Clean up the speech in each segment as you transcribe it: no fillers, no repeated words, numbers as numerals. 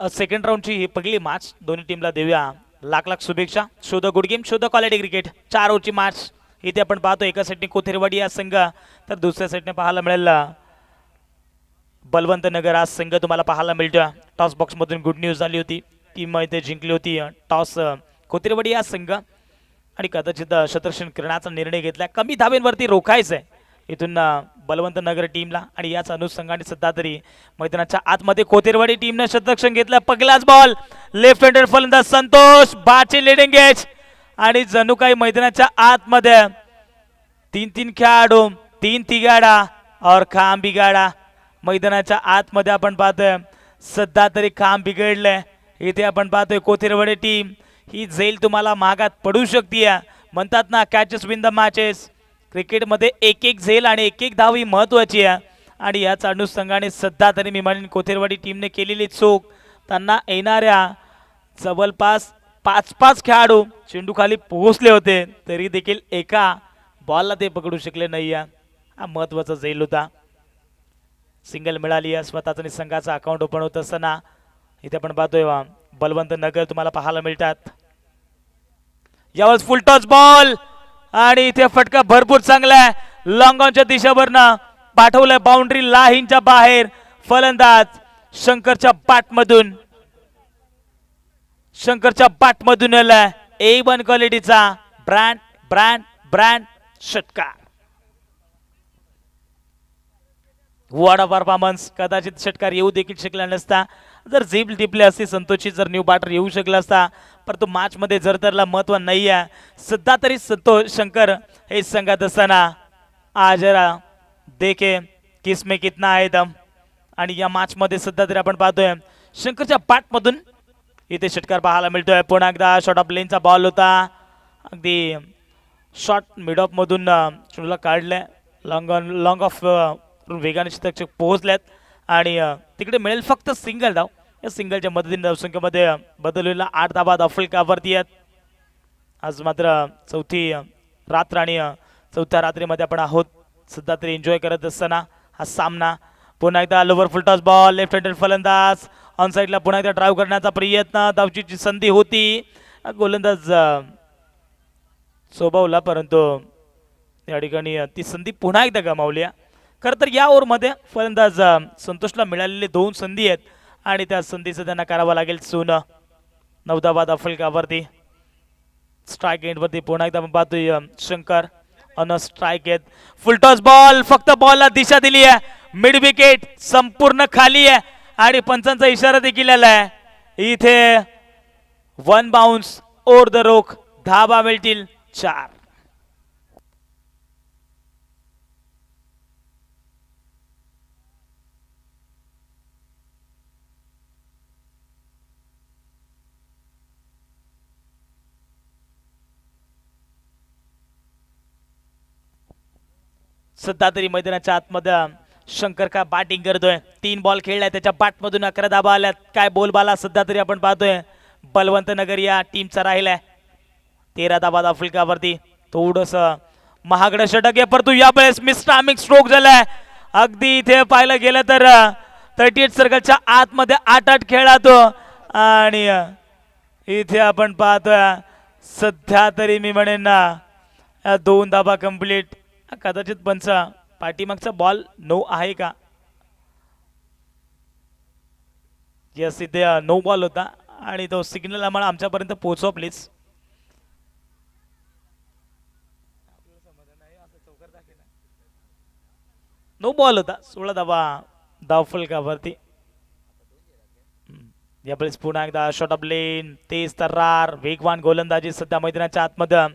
Second राऊंडची ही पहिली match दोन्ही टीमला देऊया लाख लाख शुभेच्छा. Show the good game, show the quality cricket. 4 ओव्हरची मॅच इथे आपण पाहतो. एका साईडने कोथेरवाडी या संघ तर दुसऱ्या साईडने पाहायला मिळेल बलवंत नगर हा संघ तुम्हाला पाहायला मिळतो. टॉस बॉक्स मधून गुड न्यूज आली होती, टीम इथे जिंकली होती टॉस कोथेरवाडी या संघ आणि कदाचित शतरक्षण करण्याचा निर्णय घेतला. कमी धावेंवरती रोखायचं आहे इथून बलवंत नगर टीमला आणि याच अनुषंगाने सध्या तरी मैदानाच्या आतमध्ये कोथेरवाडी टीमने शतरक्षण घेतलं. पहिलाच बॉल लेफ्ट हँडेड फलंदाज संतोष बाचे लिडिंग एज आणि जणू काही मैदानाच्या आतमध्ये 3-3 खेळाडू 3 तिगाडा और काम बिगाडा. मैदानाच्या आतमध्ये आपण पाहतोय सध्या तरी काम बिघडलंय. इथे आपण पाहतोय कोथेरवाडी टीम ही जाईल तुम्हाला मागात पडू शकते. म्हणतात ना कॅचेस विन द मॅचेस. क्रिकेटमध्ये एक एक झेल आणि एक एक धाव ही महत्त्वाची आहे आणि याच अनुषंगाने सध्या तरी मी म्हणेन कोथेरवाडी टीमने केलेली चूक. त्यांना येणाऱ्या जवळपास 5-5 खेळाडू चेंडू खाली पोहोचले होते तरी देखील एका बॉलला ते पकडू शकले नाही. हा महत्त्वाचा झेल होता. सिंगल मिळाली आहे. स्वतःचा संघाचा अकाउंट ओपन होत असताना इथे आपण पाहतोय बलवंत नगर तुम्हाला पाहायला मिळतात. यावेळेस फुल टॉस बॉल आणि इथे फटका भरपूर चांगला आहे. लॉंग ऑनच्या दिशेवरनं पाठवलंय बाउंड्री लाईनच्या बाहेर. फलंदाज शंकरच्या बाटमधून आलाय A1 क्वालिटीचा ब्रँड ब्रँड ब्रँड षटकार. What a performance. कदाचित षटकार येऊ देखील शकला नसता जर झीप टिपले असते संतोषची, जर न्यू बॅटर येऊ शकला असता. परंतु मॅच मध्ये जर तरला महत्व नाही आहे. सध्या तरी संतोष शंकर हे संघात असताना आज देखे किसमे कितना आहे दम. आणि या मॅच मध्ये सध्या तरी आपण पाहतोय शंकरच्या बॅटमधून इथे षटकार पाहायला मिळतोय. पुन्हा एकदा शॉर्ट ऑफ लेनचा बॉल होता. अगदी शॉर्ट मिड ऑफ मधून चेंडूला काढलंय. लॉंग ऑफ वेगाने षटक पोहोचल्यात आणि तिकडे मिळेल फक्त सिंगल धाव. या सिंगलच्या मदतीने धावसंख्येमध्ये बदल होईल. 8 धावा अफलकावरती आहेत. आज मात्र चौथी रात्र आणि चौथ्या रात्रीमध्ये आपण आहोत. सध्या तरी एन्जॉय करत असताना हा सामना. पुन्हा एकदा लोवर फुल टॉस बॉल लेफ्ट हँडेड फलंदाज ऑन साईडला पुन्हा एकदा ड्राईव्ह करण्याचा प्रयत्न. धावची संधी होती. गोलंदाज सोबवला परंतु या ठिकाणी ती संधी पुन्हा एकदा गमावली. खरं तर या ओव्हरमध्ये फलंदाज संतोषला मिळालेले 2 संधी आहेत आणि त्या संधीचं त्यांना करावं लागेल सोनं. 9 धावा फलकावरती. स्ट्राईक एंडवरती पुन्हा एकदा आपण पाहतोय शंकर ऑन स्ट्राईक आहेत. फुल टॉस बॉल फक्त बॉलला दिशा दिली आहे. मिड विकेट संपूर्ण खाली आहे आणि पंचांचा इशारा देखील आला आहे. इथे 1 बाउन्स ओव्हर द रोक. धावा मिळतील 4. सध्या तरी मैदानाच्या आतमध्ये शंकर का बॅटिंग करतोय. 3 बॉल खेळलाय त्याच्या बॅटमधून 11 धाबा आल्यात. काय बोलबाला सध्या तरी आपण पाहतोय बलवंत नगर या टीमचा राहिलाय. 13 धाबा फलकावरती. थोडस महागडं षटक आहे परंतु यावेळेस मिस्टामिक स्ट्रोक झालाय. अगदी इथे पाहायला गेलं तर 38 सर्कलच्या आतमध्ये 8-8 खेळातो आणि इथे आपण पाहतोय सध्या तरी मी म्हणेन ना 2 धाबा कंप्लीट. कदाचित पंच पाठीमागचा बॉल 9 आहे का. यस इथे 9 बॉल होता आणि तो सिग्नल आम्हाला आमच्यापर्यंत पोहोचवा प्लीज. नो बॉल होता. 16 धावा धावफलकावरती. यावेळेस पुन्हा एकदा शॉर्ट ऑफ लेन तेज तर्रार वेगवान गोलंदाजी सध्या मैदानाच्या आतमध्ये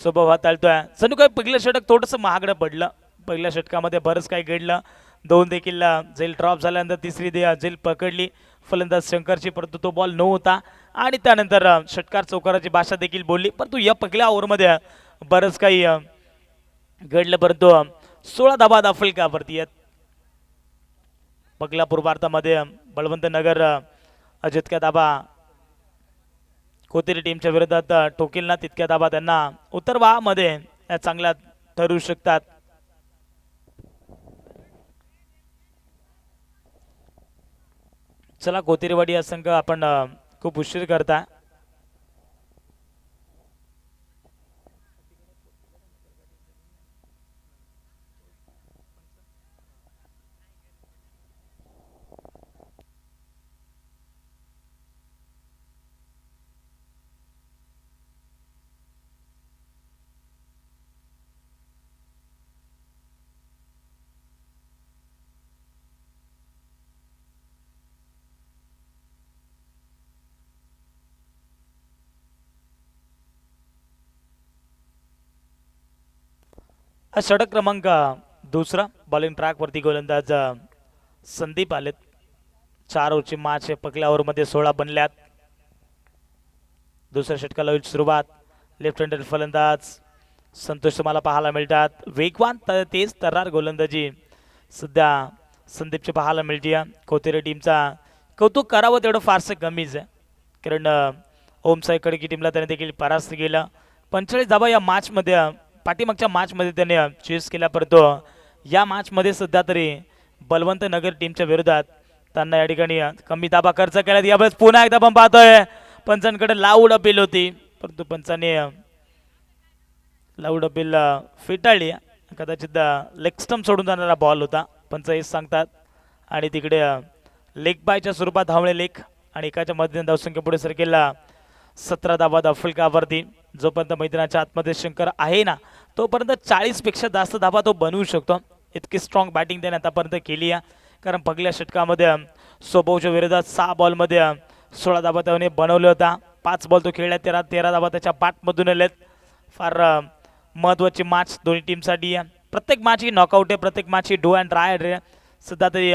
स्वभाव हाताळतोय. जणू काही पहिलं षटक थोडंसं महागडं पडलं. पहिल्या षटकामध्ये बरंच काही घडलं. 2 देखील झेल ड्रॉप झाल्यानंतर तिसरी झेल पकडली फलंदाज शंकरची परंतु तो बॉल 9 होता आणि त्यानंतर षटकार चौकाराची भाषा देखील बोलली परंतु या पहिल्या ओव्हरमध्ये बरंच काही घडलं परंतु 16 धाबा दाफलकावरती आहेत. पहिल्या पूर्वार्धामध्ये बलवंत नगर जितक्या धाबा कोथेरी टीमच्या विरोधात ठोकील ना तितक्या धाबा त्यांना उत्तरवाहामध्ये चांगल्या ठरू शकतात. चला कोतिरवाडी या संघ आपण खूप उशीर करता. हा षटक क्रमांक दुसरा बॉलिंग ट्रॅक वरती गोलंदाज संदीप आलेत. 4 ओव्हरची मॅच पहिल्या ओव्हरमध्ये 16 बनल्यात. दुसऱ्या षटकाला होईल सुरुवात. लेफ्ट हँडेड फलंदाज संतोष तुम्हाला पाहायला मिळतात. वेगवान तेज तर्रार गोलंदाजी सध्या संदीपचे पाहायला मिळते. कोथेरे टीमचा कौतुक करावं तेवढं फारसं कमीच आहे, कारण ओम साई खडकी टीमला त्याने देखील परास्त केलं. 45 धावा या मॅचमध्ये पाठीमागच्या मॅचमध्ये त्याने चेस केला, परंतु या मॅचमध्ये सध्या तरी बलवंत नगर टीमच्या विरोधात त्यांना या ठिकाणी कमी दाबा खर्च केला. यावेळेस पुन्हा एकदा आपण पाहतोय पंचांकडे लाऊड अपील होती, परंतु पंचाने लाऊड अपील फेटाळली. कदाचित लेग स्टंप सोडून जाणारा बॉल होता पंच हेच सांगतात. आणि तिकडे लेग बायच्या स्वरूपात धावणे लेख आणि एकाच्या मध्यम धावसंख्या पुढे सरकेला 17 धावा फलकावरती. जोपर्यंत मैदानाच्या आतमध्ये शंकर आहे ना तोपर्यंत 40 पेक्षा जास्त धावा तो बनवू शकतो. इतकी स्ट्रॉंग बॅटिंग त्याने आतापर्यंत केली आहे, कारण पहिल्या षटकामध्ये सोबोच्या विरोधात 6 बॉलमध्ये 16 धावा त्याने बनवले होता. 5 बॉल तो खेळला, 13 धावा त्याच्या बॅटमधून आलेत. फार महत्त्वाची मॅच दोन्ही टीमसाठी आहे. प्रत्येक मॅच ही नॉकआउट आहे, प्रत्येक मॅच ही डू अँड ट्राय रे. सध्या तरी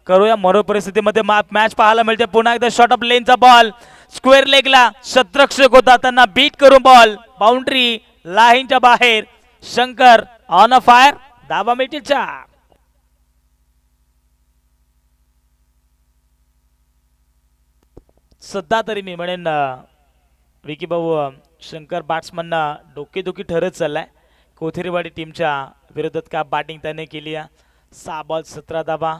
करूया मरो परिस्थितीमध्ये मॅच पाहायला मिळते. पुन्हा एकदा शॉर्ट ऑफ लेनचा बॉल स्क्वेअर लेगला शतरक्षक होता, त्यांना बीट करून बॉल बाउंड्री लाईनच्या बाहेर. शंकर ऑन अ फायर, धावा मिळतील 4. सध्या तरी मी म्हणेन विकी भाऊ शंकर बॅट्समनना डोकेदुखी ठरत चाललाय. कोथेरीवाडी टीमच्या विरोधात का बॅटिंग त्याने केली आहे. 6 बॉल 17 धावा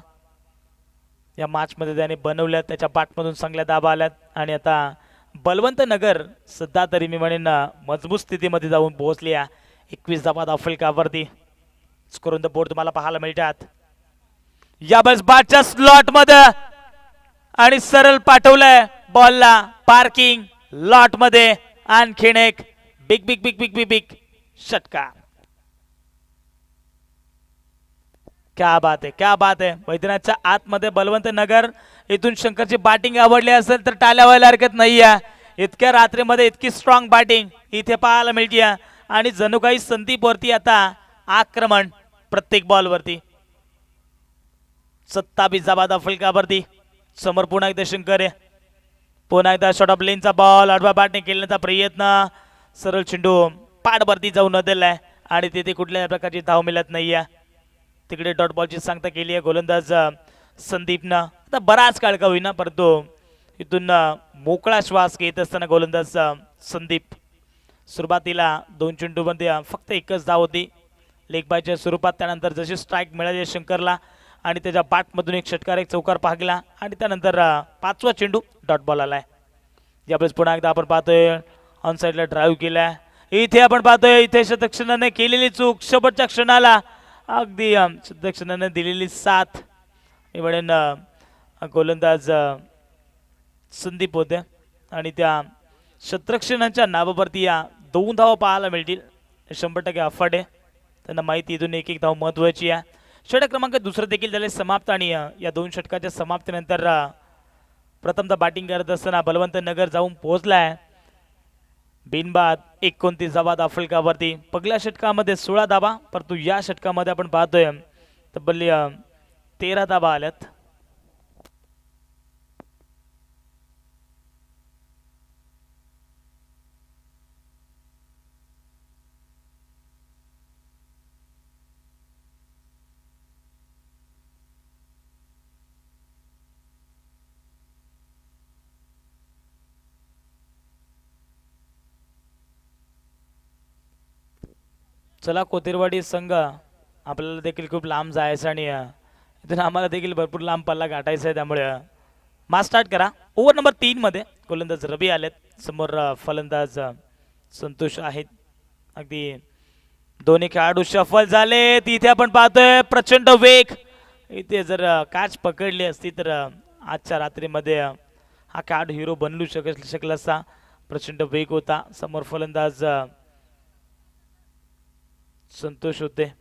या मॅचमध्ये त्याने बनवल्यात, त्याच्या बॅटमधून चांगल्या धावा आल्यात. आणि आता बलवंत नगर सध्या तरी मी म्हणेन मजबूत स्थितीमध्ये जाऊन पोहोचली आहे. 21 धावा फलकावरती. स्कोर ऑन द बोर्ड तुम्हाला पाहायला मिळतात. या बस बॅटच्या स्लॉटमध्ये आणि सरळ पाठवलंय बॉलला पार्किंग लॉट मध्ये. आणखीन एक big big big big big big षटका. क्या बात आहे, क्या बात आहे. मैदानाच्या आतमध्ये बलवंत नगर इथून शंकरची बॅटिंग आवडली असेल तर टाळ्या व्हायला हरकत नाही आहे. इतक्या रात्रीमध्ये इतकी स्ट्रॉंग बॅटिंग इथे पाहायला मिळते आणि जणू काही संदीप वरती आता आक्रमण प्रत्येक बॉल वरती. 27 धावा फलकावरती. समोर पुन्हा एकदा शंकर आहे. पुन्हा एकदा शॉर्ट ऑफ लेनचा बॉल आडवा बॅटने केल्याचा प्रयत्न. सरळ चेंडू पाडवरती जाऊन दिलाय आणि तिथे कुठल्याही प्रकारची धाव मिळत नाहीये. तिकडे डॉट बॉलची सांगता केली आहे गोलंदाज संदीपनं. आता बराच काळ का होईना, परंतु इथून मोकळा श्वास घेत असताना गोलंदाज संदीप. सुरुवातीला 2 चेंडूमध्ये फक्त एकच धाव होती लेग बायच्या स्वरूपात. त्यानंतर जशी स्ट्राईक मिळाली शंकरला आणि त्याच्या बॅटमधून एक षटकार एक चौकार पाहिला आणि त्यानंतर 5वा चेंडू डॉट बॉल आलाय. यावेळेस पुन्हा एकदा आपण पाहतोय ऑन साईडला ड्राईव्ह केलाय. इथे आपण पाहतोय इथे शतक्षणाने केलेली चूक, शेवटच्या क्षणाला अगदी शतक्षणाने दिलेली साथ. मी म्हणेन गोलंदाज संदीप होते आणि त्या शतरक्षणाच्या नावावरती या 2 धावा पाहायला मिळतील. 100% अफाट आहे, त्यांना माहिती इथून एक धाव महत्वाची आहे. षटक क्रमांक दुसरं देखील झाले समाप्त आणि या 2 षटकाच्या समाप्तीनंतर प्रथमतः बॅटिंग करत असताना बलवंत नगर जाऊन पोहोचलाय बिनबाद 29 धावा फलकावरती. पहिल्या षटकामध्ये 16 धावा, परंतु या षटकामध्ये आपण पाहतोय तब्बल 13 धावा आल्यात. चला कोतिरवाडी संघ आपल्याला देखील खूप लांब जायचं आणि इथून आम्हाला देखील भरपूर लांब पल्ला गाठायचा आहे, त्यामुळे मास स्टार्ट करा. ओव्हर नंबर 3 मध्ये गोलंदाज रवी आलेत, समोर फलंदाज संतोष आहेत. अगदी दोन्ही खेळाडू शफल झाले. तिथे आपण पाहतोय प्रचंड वेग. इथे जर कॅच पकडली असती तर आजच्या रात्रीमध्ये हा खेळाडू हिरो बनलू शकला असता. प्रचंड वेग होता. समोर फलंदाज संतोष होते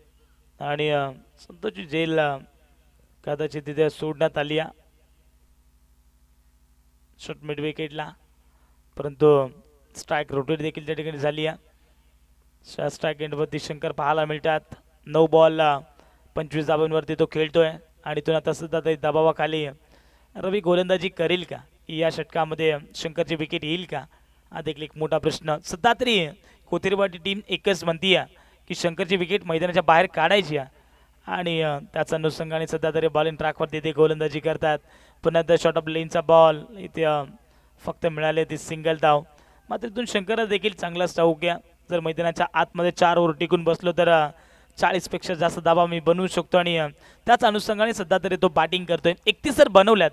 आणि संतोषची जेल कदाचित तिथे सोडण्यात आली आहे शॉट मिड विकेटला, परंतु स्ट्राईक रोटेट देखील त्या ठिकाणी झाली आहे. स्ट्राईक एंडवरती शंकर पाहायला मिळतात. 9 बॉल 25 धावांवरती तो खेळतोय आणि तो आता सुद्धा तरी दबावाखाली रवी गोलंदाजी करेल का, या षटकामध्ये शंकरची विकेट येईल का, हा देखील एक मोठा प्रश्न. सध्या तरी कोथिरवाडी टीम एकच म्हणतीये की शंकरची विकेट मैदानाच्या बाहेर काढायची आहे आणि त्याच्या अनुषंगाने सध्या तरी बॉलिंग ट्रॅकवरती ते गोलंदाजी करतात. पुन्हा द शॉट ऑफ लेनचा बॉल इथे फक्त मिळाले ती सिंगल धाव. मात्र इथून शंकर देखील चांगलाच ठाऊक आहे, जर मैदानाच्या आतमध्ये 4 ओव्हर टिकून बसलो तर 40पेक्षा जास्त धावा मी बनवू शकतो आणि त्याच अनुषंगाने सध्या तरी तो बॅटिंग करतोय. 31 जर बनवल्यात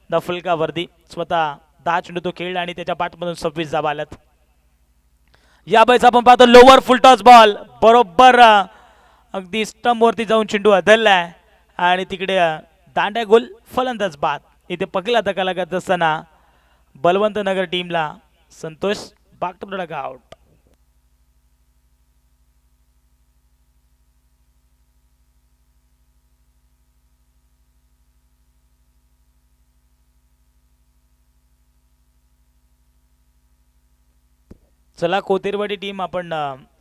दफलकावरती, स्वतः 10 चेंडू तो खेळला आणि त्याच्या बॅटमधून 26 धावा आल्यात. या वेळेस आपण पाहतो लोअर फुल टॉस बॉल बरोबर अगदी स्टंप वरती जाऊन चेंडू अदललाय आणि तिकडे दांड्या गोल, फलंदाज बाद. इथे पकला धक्का लागत असताना बलवंत नगर टीमला संतोष बाग टू डग आउट. चला कोतेरवाडी टीम, आपण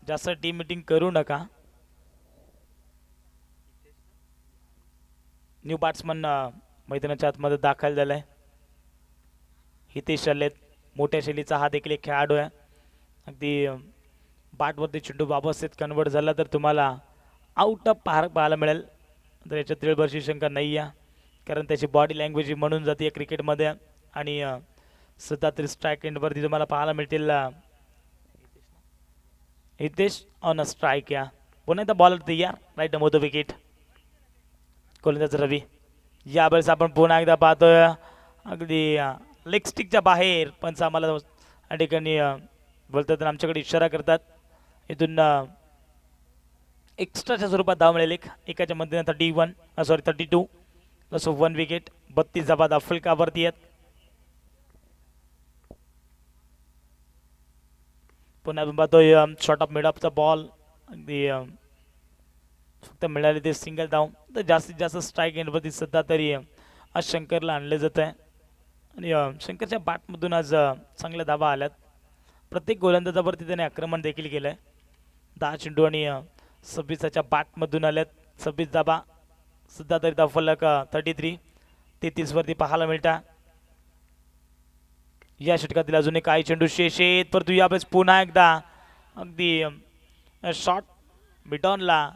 जास्त टीम मीटिंग करू नका. न्यू बॅट्समन मैदानाच्या आतमध्ये दाखल झालाय. हितेश आलेत, मोठ्या शैलीचा हा देखील एक खेळाडू आहे. अगदी बॅटवरती चेंडू व्यवस्थित कन्वर्ट झाला तर तुम्हाला आउट ऑफ पार्क पाहायला मिळेल, तर याच्यात तिळभरची शंका नाही आहे, कारण त्याची बॉडी लँग्वेज म्हणून जाते क्रिकेटमध्ये. आणि सध्या तरी स्ट्राईक एंडवरती तुम्हाला पाहायला मिळतील हितेश ऑन अ स्ट्राईक. या पुन्हा एकदा बॉलर तयार, राईट नंबर विकेट. गोलंदाज रवी. यावेळेस आपण पुन्हा एकदा पाहतोय अगदी लेग स्टिकच्या बाहेर, पंच आम्हाला या ठिकाणी बोलतात आमच्याकडे इशारा करतात. इथून एक्स्ट्राच्या स्वरूपात धाव मिळेल एकाच्या मध्ये 32 प्लस 1 विकेट. 32 धावा दफलकावरती आहेत. पुन्हा आपण पाहतोय शॉर्ट ऑफ मिड ऑफचा बॉल, अगदी फक्त मिळाले ते सिंगल धाव. तर जास्तीत जास्त स्ट्राईक एंडवरती सध्या तरी आज शंकरला आणले जात आहे आणि शंकरच्या बॅटमधून आज चांगल्या धावा आल्यात. प्रत्येक गोलंदाजावरती त्याने आक्रमण देखील केलं आहे. 10 चेंडू आणि 26च्या बॅटमधून आल्यात 26 धावा. सध्या तरी धावफलक 33 वरती पाहायला मिळतात. या षटकातील अजून काही चेंडू शेष आहेत, परंतु यावेळेस पुन्हा एकदा अगदी शॉट मिडॉनला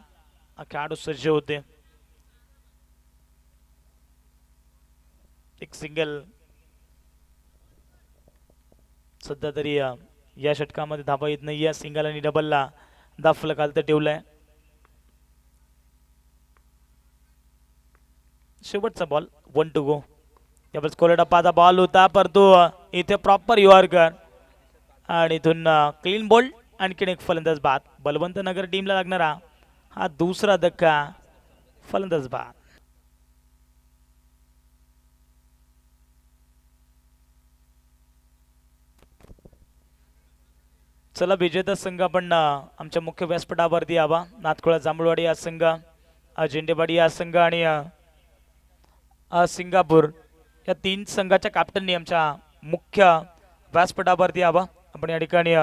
खेळाडू सज्ज होते. एक सिंगल सध्या तरी या षटकामध्ये धावा येत नाही. या सिंगल आणि डबलला दाफला खालतं ठेवलाय. शेवटचा बॉल 1 to go. त्यावेळेस कोलडप्पाचा बॉल होता, परंतु इथे प्रॉपर यॉर्कर आणि इथून क्लीन बॉल. आणखीन एक फलंदाज बाद. बलवंत नगर टीमला लागणारा हा दुसरा धक्का, फलंदाज बाद. चला विजेता संघ आपण आमच्या मुख्य व्यासपीठावरती यावा. नाथखोळा जांभूळवाडी हा संघ, झेंडेवाडी हा संघ आणि सिंगापूर या 3 संघाच्या कॅप्टननी आमच्या मुख्य व्यासपीठावरती यावा. आपण या ठिकाणी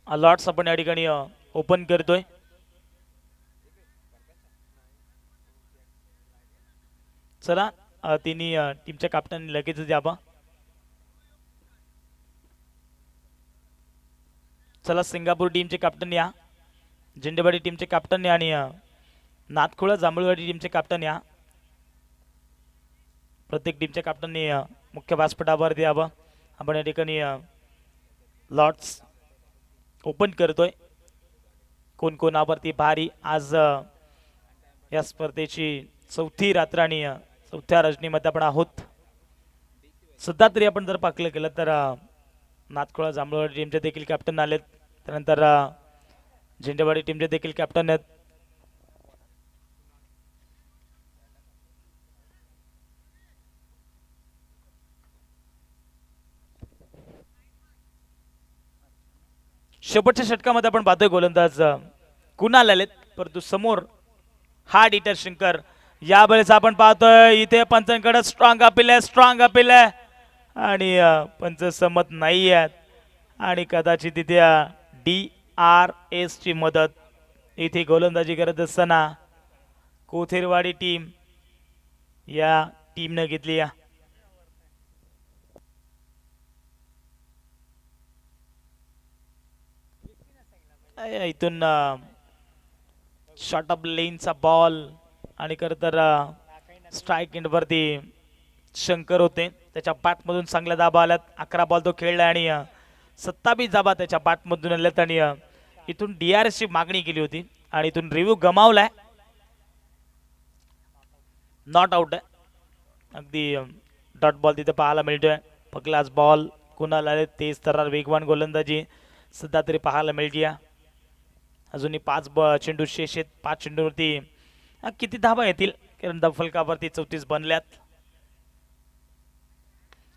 अलॉट्स आपण या ठिकाणी ओपन करतोय. चला तिन्ही टीमच्या कॅप्टन लगेचच यावा. चला सिंगापूर टीमचे कॅप्टन या, झेंडेवाडी टीमचे कॅप्टन या आणि नाथखोळा जांभूळवाडी टीमचे कॅप्टन या. प्रत्येक टीमच्या कॅप्टनने मुख्य व्यासपीठावरती यावं. आपण या ठिकाणी लॉट्स ओपन करतोय. कोण कोणावरती भारी आज या स्पर्धेची चौथी रात्र आणि चौथ्या रजनीमध्ये आपण आहोत. सध्या तरी आपण जर पाकलं केलं तर नातखोळा जांभूळवाडी टीमचे देखील कॅप्टन आलेत. त्यानंतर झेंडेवाडी टीमचे देखील कॅप्टन आहेत. शेवटच्या षटकामध्ये आपण पाहतोय गोलंदाज कुणाल आलेत, परंतु समोर हा डिटर शंकर. यावेळेस आपण पाहतोय इथे पंचांकडे स्ट्रॉंग अपील आहे आणि पंच सहमत नाही आहेत आणि कदाचित इथे DRS ची मदत इथे गोलंदाजी करत असताना कोथेरवाडी टीम या टीमने घेतली. इथून शॉर्ट ऑफ लेनचा बॉल आणि खरं तर स्ट्राईक एंडवरती शंकर होते. त्याच्या बॅटमधून चांगल्या धाबा आल्यात. 11 बॉल तो खेळला आणि 27 धाबा त्याच्या बॅटमधून आल्यात आणि इथून DRS ची मागणी केली होती आणि इथून रिव्ह्यू गमावलाय. नॉट आउट आहे. अगदी डॉट बॉल तिथे पाहायला मिळतोय. पकलाच बॉल कुणाला आले तेज तरार वेगवान गोलंदाजी सध्या तरी पाहायला मिळते. अजूनही 5 चेंडू शेष आहेत. 5 चेंडूवरती किती धाबा येतील कारण फलकावरती 34 बनल्यात.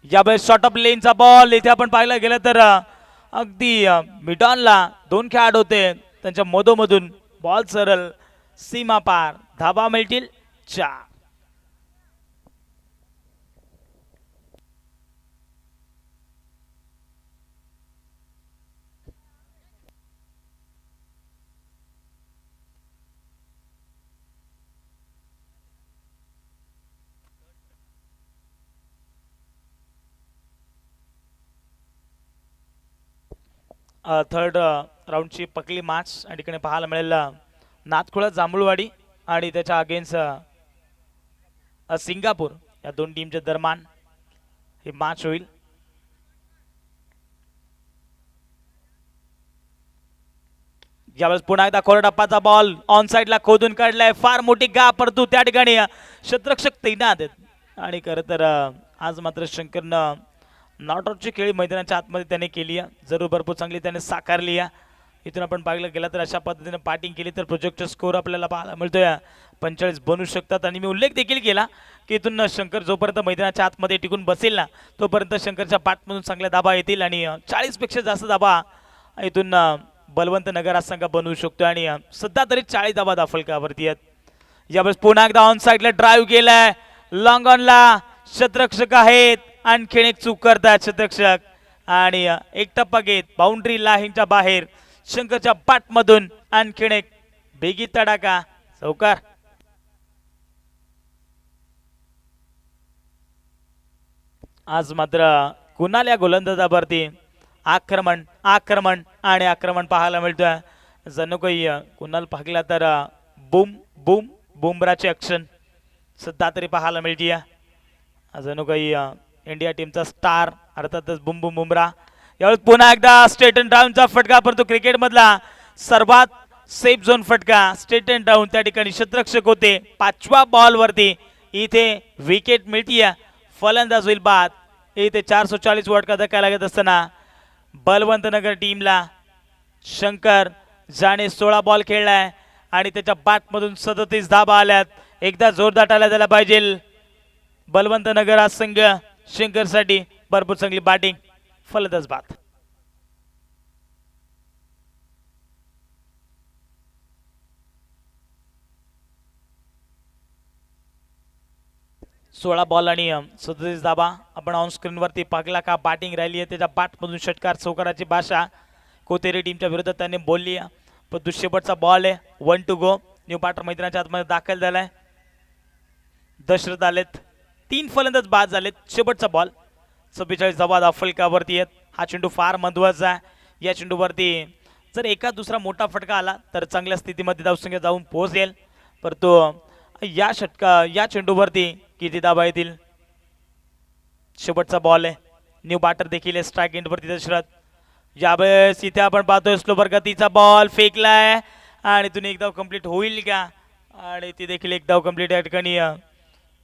यावेळेस शॉर्ट ऑफ लेनचा बॉल इथे आपण पाहायला गेलं तर अगदी मिडॉनला 2 खेळाडू होते त्यांच्या मधोमधून बॉल सरळ सीमा पार. धाबा मिळतील 4. थर्ड राऊंडची पकली मॅच या ठिकाणी पाहायला मिळेल. नातखोळा जांभूळवाडी आणि त्याच्या अगेन्स्ट सिंगापूर या 2 टीमच्या दरम्यान ही मॅच होईल. यावेळेस पुन्हा एकदा कोरडप्पाचा बॉल ऑन साइडला खोदून काढलाय. फार मोठी गा परंतु त्या ठिकाणी क्षेत्ररक्षक तैनात आहेत आणि खरं तर आज मात्र शंकरनं नॉट आउटची खेळी मैदानाच्या आतमध्ये त्याने केली आहे. जरूर भरपूर चांगली त्याने साकारली आहे. इथून आपण पाहिलं गेलं तर अशा पद्धतीने बॅटिंग केली तर प्रोजेक्टचा स्कोर आपल्याला पाहायला मिळतोय 45 बनू शकतात. आणि मी उल्लेख देखील केला की इथून शंकर जोपर्यंत मैदानाच्या आतमध्ये टिकून बसेल ना तोपर्यंत शंकरच्या बॅटमधून चांगल्या धाबा येतील आणि 40 पेक्षा जास्त धाबा इथून बलवंत नगर हा संघ बनवू शकतो आणि सध्या तरी 40 धाबा दाफलकावरती आहेत. यावेळेस पुन्हा एकदा ऑन साइडला ड्राईव्ह केलाय. लॉंग ऑनला क्षेत्ररक्षक आहेत. आणखीन एक चूक करतात क्षेत्ररक्षक आणि एक टप्पा घेत बाउंड्री लाईनच्या बाहेर शंकरच्या बॅटमधून आणखीन एक बेगी तडाका चौकार. आज मात्र कुणाल या गोलंदाजावरती आक्रमण आक्रमण आणि आक्रमण पाहायला मिळतोय. जणू काही कुणाल पाहिला तर बूम बूम बुमराचे ॲक्शन सध्या तरी पाहायला मिळते. जणू काही इंडिया टीमचा स्टार अर्थातच बुम बुम बुमरा. यावेळेस पुन्हा एकदा स्ट्रेट अँड डाऊनचा फटका परंतु क्रिकेटमधला सर्वात सेफ झोन फटका स्ट्रेट अँड डाऊन त्या ठिकाणी क्षेत्ररक्षक होते. 5व्या बॉलवरती इथे विकेट मिळतीये. फलंदाज होईल बाद. इथे 440 वॉट का धक्का लागत असताना बलवंत नगर टीमला शंकर जाने 16 बॉल खेळलाय आणि त्याच्या बॅटमधून 37 धाबा आल्यात. एकदा जोरदार टाळ्या द्यायला पाहिजे बलवंत नगर हा संघ. शंकरसाठी भरपूर चांगली बॅटिंग. फलंदाज बाद. सोळा बॉल आणि 37 धाबा आपण ऑन स्क्रीनवरती पाकला का बॅटिंग राहिली आहे. त्याच्या बॅटमधून षटकार चौकाराची भाषा कोतेरी टीमच्या विरोधात त्याने बोलली आहे. पण शेवटचा बॉल आहे. 1 टू गो. न्यू बॅटर मैदानाच्या आतमध्ये दाखल झालाय. दशरथ आलेत. 3 फलंदाज बाद झालेत. शेवटचा बॉल 44 धाबा फलकावरती आहेत. हा चेंडू फार महत्वाचा आहे. या चेंडूवरती जर एका दुसरा मोठा फटका आला तर चांगल्या स्थितीमध्ये धावसंख्या जाऊन पोहोचेल. परंतु या चेंडूवरती किती धाबा येतील. शेवटचा बॉल आहे. न्यू बॅटर देखील आहे. स्ट्राईक एंडवरती दशरथ. यावेळेस इथे आपण पाहतोय स्लोवर गतीचा बॉल फेकलाय आणि तुम्ही एकदा कंप्लीट होईल का. आणि ती देखील एक धाव कंप्लीट या ठिकाणी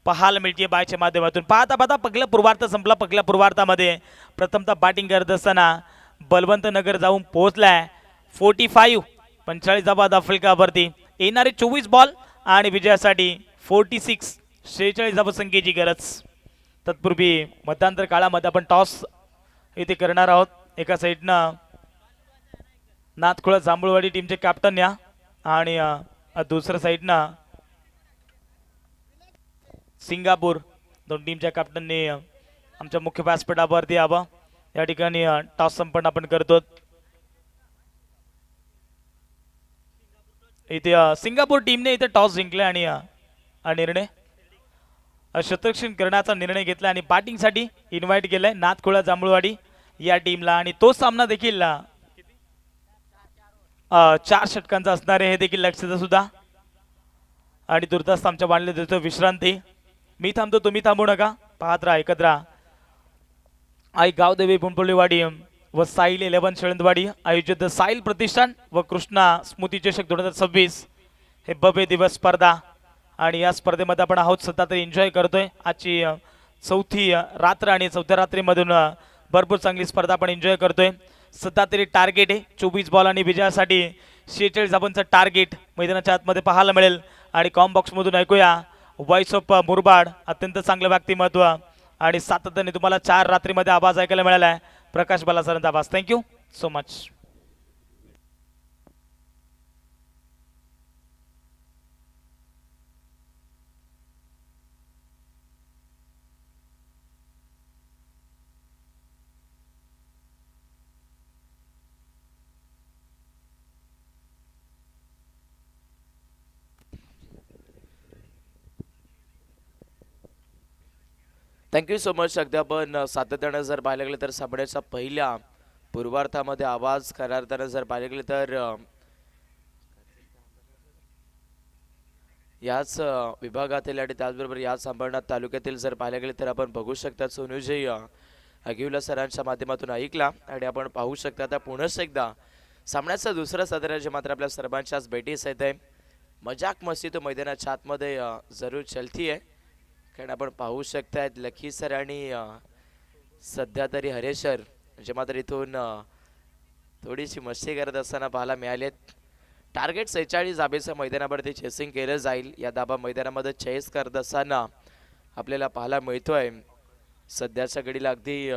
पाहायला मिळते बायच्या माध्यमातून. पाहता पाहता पहिला पूर्वार्ध संपला. पहिल्या पूर्वार्धामध्ये प्रथमतः बॅटिंग करत असताना बलवंत नगर जाऊन पोहोचलाय 45 धावा फलकावरती. येणारे 24 बॉल आणि विजयासाठी 46 धावा संख्येची गरज. तत्पूर्वी मध्यांतर काळामध्ये आपण टॉस इथे करणार आहोत. एका साईडनं नाथखोळा जांभूळवाडी टीमचे कॅप्टन या आणि दुसऱ्या साईडनं सिंगापूर दोन टीमच्या कॅप्टनने आमच्या मुख्य व्यासपीठावरती यावं. या ठिकाणी टॉस संपन्न आपण करतो. इथे सिंगापूर टीमने इथे टॉस जिंकले आणि निर्णय क्षेत्ररक्षण करण्याचा निर्णय घेतला आणि बॅटिंगसाठी इन्व्हाइट केलंय नाथखोळा जांभूळवाडी या टीमला. आणि तो सामना देखील 4 षटकांचा असणार आहे हे देखील लक्षात सुद्धा. आणि दुर्दास्त आमच्या बांधले देतो विश्रांती. मी थांबतो तुम्ही थांबू नका. पाहत राहा ऐकत राहा. आई गावदेवी बुंपलेवाडी व साईल 11 शेळंदवाडी आयोजित साईल प्रतिष्ठान व कृष्णा स्मृती चषक 2026 हे भव्य दिवस स्पर्धा. आणि या स्पर्धेमध्ये आपण आहोत सध्या तरी एन्जॉय करतोय. आजची चौथी रात्र आणि चौथ्या रात्रीमधून भरपूर चांगली स्पर्धा आपण एन्जॉय करतोय. सध्या तरी टार्गेट आहे 24 बॉल आणि विजयासाठी 46 धावांचं टार्गेट मैदानाच्या आतमध्ये पाहायला मिळेल. आणि कॉम बॉक्समधून ऐकूया व्हॉइस ऑफ मुरबाड अत्यंत चांगलं व्यक्तिमत्व आणि सातत्याने तुम्हाला 4 रात्रीमध्ये आवाज ऐकायला मिळाला आहे. प्रकाश बालासरांचा आवाज. Thank you so much. Thank you so much. अगदी आपण सातत्यानं जर पाहायला गेलं तर सामन्याच्या पहिल्या पूर्वार्धामध्ये आवाज खऱ्या अर्थानं जर पाहायला गेलं तर याच विभागातील आणि त्याचबरोबर याच अंबरनाथ तालुक्यातील जर पाहायला गेलं तर आपण बघू शकता सोनूजी अगिवला सरांच्या माध्यमातून ऐकला. आणि आपण पाहू शकता आता पुन्हा एकदा सामन्याचा दुसरा सत्र जे मात्र आपल्या सर्वांच्याच भेटीस येत आहे. मजाक मस्ती तो मैदानाच्या आतमध्ये जरूर चलती आहे. कारण आपण पाहू शकतायत लखी सर आणि सध्या तरी हरेश सर जे मात्र इथून थोडीशी मस्ती करत असताना पाहायला मिळालेत. टार्गेट 46 धाबेचं मैदानावरती चेसिंग केलं जाईल. या धाबा मैदानामध्ये चेस करत असताना आपल्याला पाहायला मिळतोय. सध्याच्या घडीला अगदी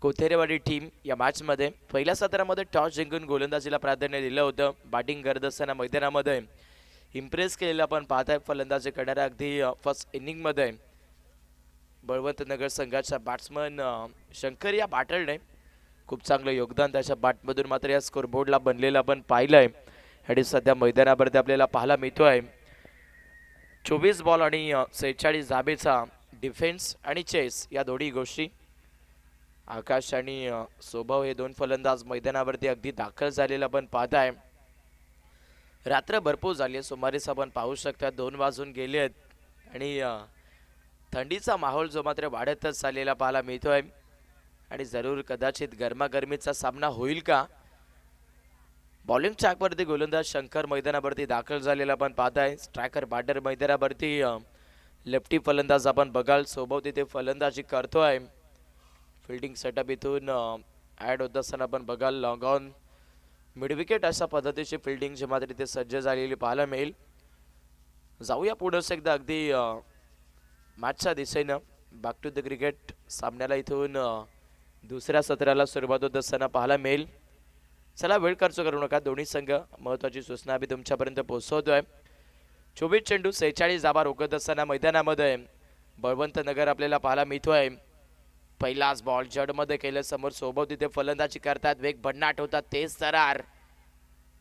कोथेरेवाडी टीम या मॅचमध्ये पहिल्या सत्रामध्ये टॉस जिंकून गोलंदाजीला प्राधान्य दिलं होतं. बॅटिंग करत असताना मैदानामध्ये इम्प्रेस केलेलं आपण पाहताय. फलंदाजी करणाऱ्या अगदी फर्स्ट इनिंगमध्ये बळवंत नगर संघाच्या बॅट्समन शंकर या बॅटरने खूप चांगलं योगदान त्याच्या बॅटमधून मात्र या स्कोरबोर्डला बनलेलं आपण पाहिलंय. आणि सध्या मैदानावरती आपल्याला पाहायला मिळतोय 24 बॉल आणि 46 धाबेचा डिफेन्स आणि चेस या दोन्ही गोष्टी. आकाश आणि स्वभाव हे दोन फलंदाज मैदानावरती अगदी दाखल झालेलं आपण पाहताय. रात्र भरपूर झाली आहे. सुमारेच आपण पाहू शकता 2 वाजून गेले आहेत आणि थंडीचा माहोल जो मात्र वाढतच चाललेला पाहायला मिळतोय. आणि जरूर कदाचित गरमागरमीचा सामना होईल का. बॉलिंग ट्रॅकवरती गोलंदाज शंकर मैदानावरती दाखल झालेला आपण पाहताय. स्ट्रायकर बॅटर मैदानावरती लेफ्टी फलंदाज आपण बघाल सोबत तिथे फलंदाजी करतोय. फिल्डिंग सेटअप इथून ॲड होत असताना आपण बघाल लॉंग ऑन मिड विकेट अशा पद्धतीची फिल्डिंग जे मात्र इथे सज्ज झालेली पाहायला मिळेल. जाऊया पुढंच एकदा अगदी मॅचच्या दिशेनं बॅक टू द क्रिकेट सामन्याला इथून दुसऱ्या सत्राला सुरुवात होत असताना पाहायला मिळेल. चला वेळ खर्च करू नका. दोन्ही संघ महत्त्वाची सूचना आम्ही तुमच्यापर्यंत पोहोचवतोय. 24 चेंडू 46 धावा रोखत असताना मैदानामध्ये बळवंत नगर आपल्याला पाहायला मिळतोय. पहिलाच बॉल जडमध्ये केलं. समोर सोबत तिथे फलंदाजी करतात. वेग भन्नाट होतात. तेज तरार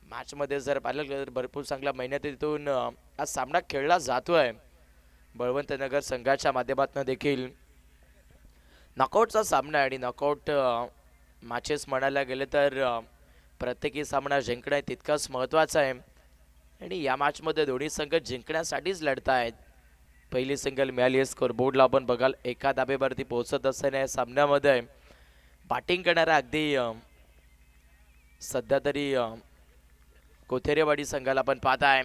मॅचमध्ये जर पाहिलं तर भरपूर चांगल्या मेहनतीतून हा सामना खेळला जातोय. बळवंत नगर संघाच्या माध्यमातून देखील नॉकआउटचा सामना आहे आणि नॉकआउट मॅचेस म्हणायला गेले तर प्रत्येकी सामना जिंकणं तितकंच महत्त्वाचं आहे. आणि या मॅचमध्ये दोन्ही संघ जिंकण्यासाठीच लढत आहेत. पहिली सिंगल मिळाली आहे. स्कोरबोर्डला आपण बघाल एका धाबेवरती पोहोचत असताना या सामन्यामध्ये बॅटिंग करणारा अगदी सध्या तरी कोथेरेवाडी संघाला आपण पाहताय.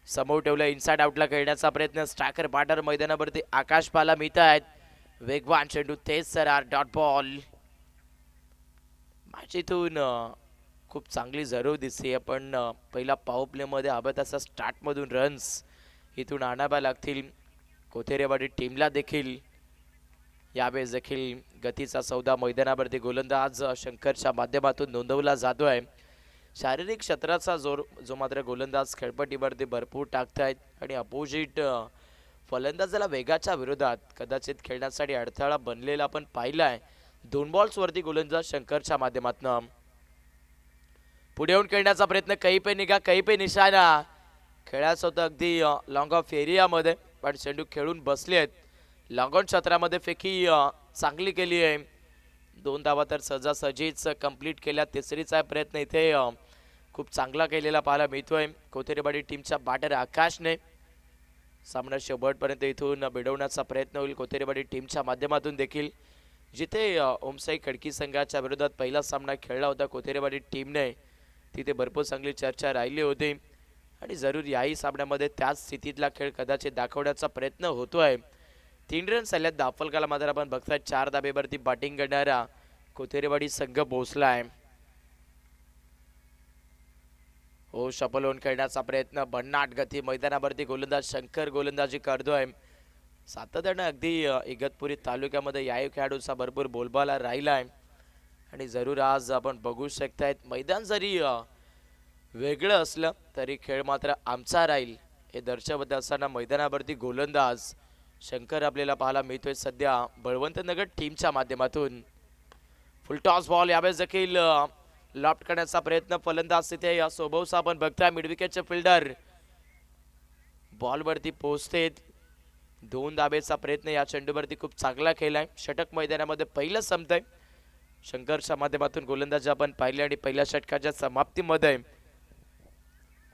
समोर ठेवलं इनसाइड आउटला खेळण्याचा प्रयत्न. स्ट्रायकर बॅटर मैदानावरती आकाश पाहायला मिळत आहेत. वेगवान चेंडू तेज सरार डॉट बॉल. मॅच इथून खूप चांगली जरूर दिसते पण पहिला पॉवर प्लेमध्ये हव्या तसा स्टार्टमधून रन्स इथून आणाव्या लागतील कोथेरेवाडी टीमला देखील. यावेळेस देखील गतीचा सौदा मैदानावरती गोलंदाज शंकरच्या माध्यमातून नोंदवला जातोय. शारीरिक क्षेत्राचा जोर जो मात्र गोलंदाज खेळपट्टीवरती भरपूर टाकतायत आणि अपोजिट फलंदाजाला वेगाच्या विरोधात कदाचित खेळण्यासाठी अडथळा बनलेला आपण पाहिलाय. 2 बॉल्सवरती गोलंदाज शंकरच्या माध्यमातून पुढे येऊन खेळण्याचा प्रयत्न. कहीं पे निघा कहीं पे निशाणा. खेळायचं होतं अगदी लॉंग ऑफ एरियामध्ये पण चेंडू खेळून बसले आहेत. लॉंग ऑन क्षेत्रामध्ये फेकी चांगली केली आहे. 2 धावा तर सहजासहजीच कंप्लीट केल्या. तिसरीचा प्रयत्न इथे खूप चांगला केलेला पाहायला मिळतोय कोथेरेवाडी टीमच्या बॅटर आकाशने. सामना शेवटपर्यंत इथून भिडवण्याचा प्रयत्न होईल कोथेरेवाडी टीमच्या माध्यमातून देखील. जिथे ओमसाई खडकी संघाच्या विरोधात पहिला सामना खेळला होता कोथेरेवाडी टीमने तिथे भरपूर चांगली चर्चा राहिली होती आणि जरूर याही सामन्यामध्ये त्याच स्थितीतला खेळ कदाचित दाखवण्याचा प्रयत्न होतोय. 3 रन झाल्यात. दाफलकाला मात्र आपण बघताय 4 धाबेवरती बॅटिंग करणारा कोथेरेवाडी संघ पोहोचलाय. हो शपल होऊन खेळण्याचा प्रयत्न. भन्नाट गती मैदानावरती गोलंदाज शंकर गोलंदाजी करतोय. सातत्यानं अगदी इगतपुरी तालुक्यामध्ये याही खेळाडूचा भरपूर बोलबाला राहिलाय आणि जरूर आज आपण बघू शकतायत मैदान जरी वेगळं असलं तरी खेळ मात्र आमचा राहील हे दर्शवत असताना मैदानावरती गोलंदाज शंकर आपल्याला पाहायला मिळतोय सध्या बळवंतनगर टीमच्या माध्यमातून. फुल टॉस बॉल यावेळेस देखील लॉफ्ट करण्याचा प्रयत्न. फलंदाज तिथे या सोबवसा आपण बघताय मिडविकेटचे फिल्डर बॉलवरती पोहोचते. 2 धाबेचा प्रयत्न या चेंडूवरती खूप चांगला केलाय. षटक मैदानामध्ये पहिलं संपतंय. शंकरच्या माध्यमातून गोलंदाजी आपण पाहिले आणि पहिल्या षटकाच्या समाप्तीमध्ये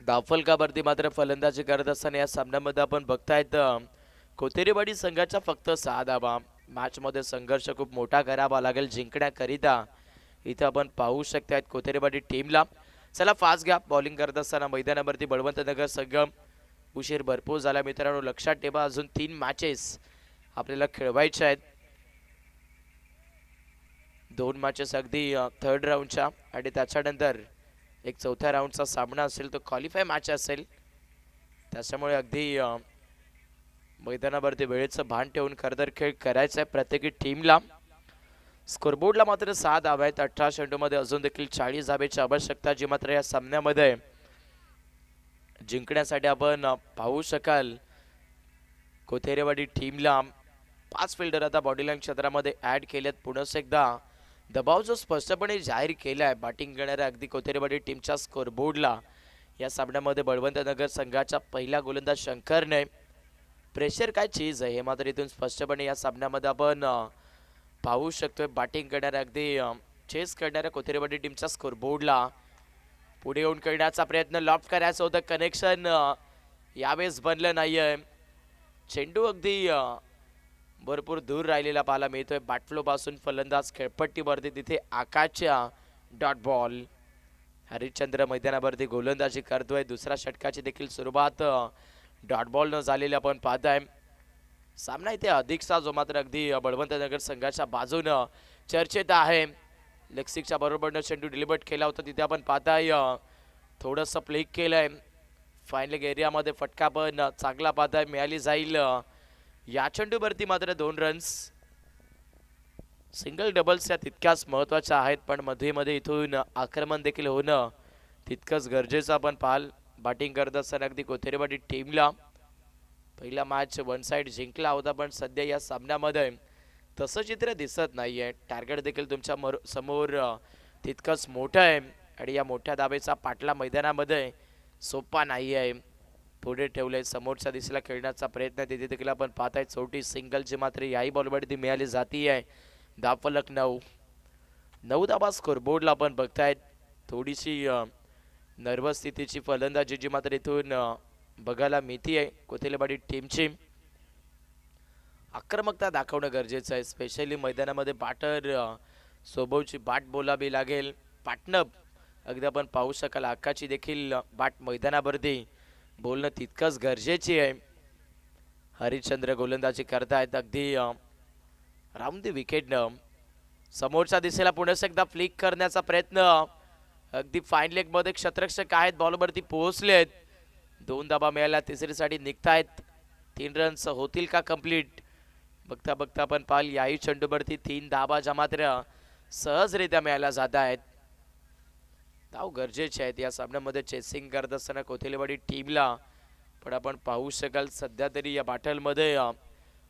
धावफलकावरती मात्र फलंदाजी करत असताना या सामन्यामध्ये आपण बघतायत कोथेरेवाडी संघाच्या फक्त 6 धावा. मॅचमध्ये संघर्ष खूप मोठा करावा लागेल जिंकण्याकरिता इथं आपण पाहू शकतायत कोथेरेवाडी टीमला. चला फास्ट घ्या. बॉलिंग करत असताना मैदानावरती बळवंतनगर संघ उशीर भरपूर झाला मित्रांनो. लक्षात ठेवा अजून 3 मॅचेस आपल्याला खेळवायच्या आहेत. 2 मॅचेस अगदी 3rd राऊंडच्या आणि त्याच्यानंतर एक 4थ्या राऊंडचा सामना असेल तो क्वालिफाय मॅच असेल. त्याच्यामुळे अगदी मैदानावरती वेळेचं भान ठेवून खरंतर खेळ करायचा आहे प्रत्येकी टीमला. स्कोरबोर्डला मात्र 6 धावा आहेत. 18 चेंडूमध्ये अजून देखील 40 धावेची आवश्यकता जी मात्र या सामन्यामध्ये जिंकण्यासाठी आपण पाहू शकाल. कोथेरेवाडी टीमला 5 फिल्डर आता बॉडीलाईन क्षेत्रामध्ये ऍड केलेत. पुन्हा एकदा दबाव जो स्पष्टपणे जाहीर केला आहे बॅटिंग करणाऱ्या अगदी कोथेरेवाडी टीमच्या स्कोरबोर्डला. या सामन्यामध्ये बळवंतनगर संघाच्या पहिला गोलंदाज शंकरने. प्रेशर काय चीज आहे हे मात्र इथून स्पष्टपणे या सामन्यामध्ये आपण पाहू शकतोय. बॅटिंग करणाऱ्या अगदी चेस करणाऱ्या कोथेरेवाडी टीमच्या स्कोरबोर्डला पुढे येऊन खेळण्याचा प्रयत्न. लॉफ्ट करायचं होतं. कनेक्शन यावेळेस बनलं नाहीये. चेंडू अगदी भरपूर दूर राहिलेला पाहायला मिळतोय बॅटफ्लो पासून. फलंदाज खेळपट्टीवरती तिथे आकाशच्या डॉट बॉल. हरिश्चंद्र मैदानावरती गोलंदाजी करतोय. दुसऱ्या षटकाची देखील सुरुवात डॉट बॉल न झालेली आपण पाहताय. सामना इथे अधिकचा जो मात्र अगदी बळवंतनगर संघाच्या बाजूनं चर्चेत आहे. लेगस्टिकच्या बरोबरनं चेंडू डिलिव्हर्ड केला होता तिथे आपण पाहताय थोडंसं फ्लिक केलंय. फायनल एरियामध्ये फटका पण चांगला पाहताय मिळाली जाईल. या चेंडूवरती मात्र 2 रन्स. सिंगल डबल्स या तितक्याच महत्त्वाच्या आहेत पण मध्ये इथून आक्रमण देखील होणं तितकंच गरजेचं आपण पाहाल. बॅटिंग करत असताना अगदी कोथेरेवाडी टीमला पहिला मॅच 1 साइड जिंकला होता पण सध्या या सामन्यामध्ये तसं चित्र दिसत नाहीये. टार्गेट देखील तुमच्या समोर तितकंच मोठं आहे आणि या मोठ्या धावेचा पाटला मैदानामध्ये सोपा नाही आहे. पुढे ठेवलंय समोरच्या दिशेला खेळण्याचा प्रयत्न तिथे देखील आपण पाहताय. छोटी सिंगलची मात्र याही बॉलवरती मिळाली जाती आहे. धावफलक 9 धावा स्कोरबोर्डला आपण बघतायत. थोडीशी नर्वस स्थितीची फलंदाजी जी मात्र इथून बघायला मिळती आहे कोथेरेवाडी टीमची. आक्रमकता दाखवणं गरजेचं आहे. स्पेशली मैदानामध्ये बॅटर सोबतची बाट बोलावी लागेल. पार्टनर अगदी आपण पाहू शकाल आकाशी देखील बाट मैदानावरती बोलणं तितकंच गरजेची आहे. हरिश्चंद्र गोलंदाजी करतायत अगदी राऊंड द विकेटनं. समोरच्या दिशेला पुन्हा एकदा फ्लिक करण्याचा प्रयत्न. अगदी फाईन लेग मध्ये क्षेत्ररक्षक आहेत, बॉलवरती पोहोचलेत. 2 धाबा मिळाल्या, तिसरीसाठी निघतायत. 3 रन्स होतील का कंप्लीट? बघता बघता आपण पाल याही चेंडूवरती 3 धाबा ज्या मात्र सहजरित्या मिळाल्या जात आहेत. धाव गरजेचे आहेत या सामन्यामध्ये चेसिंग करत असताना कोथिलेवाडी टीमला. पण आपण पाहू शकाल सध्या तरी या बॅटलमध्ये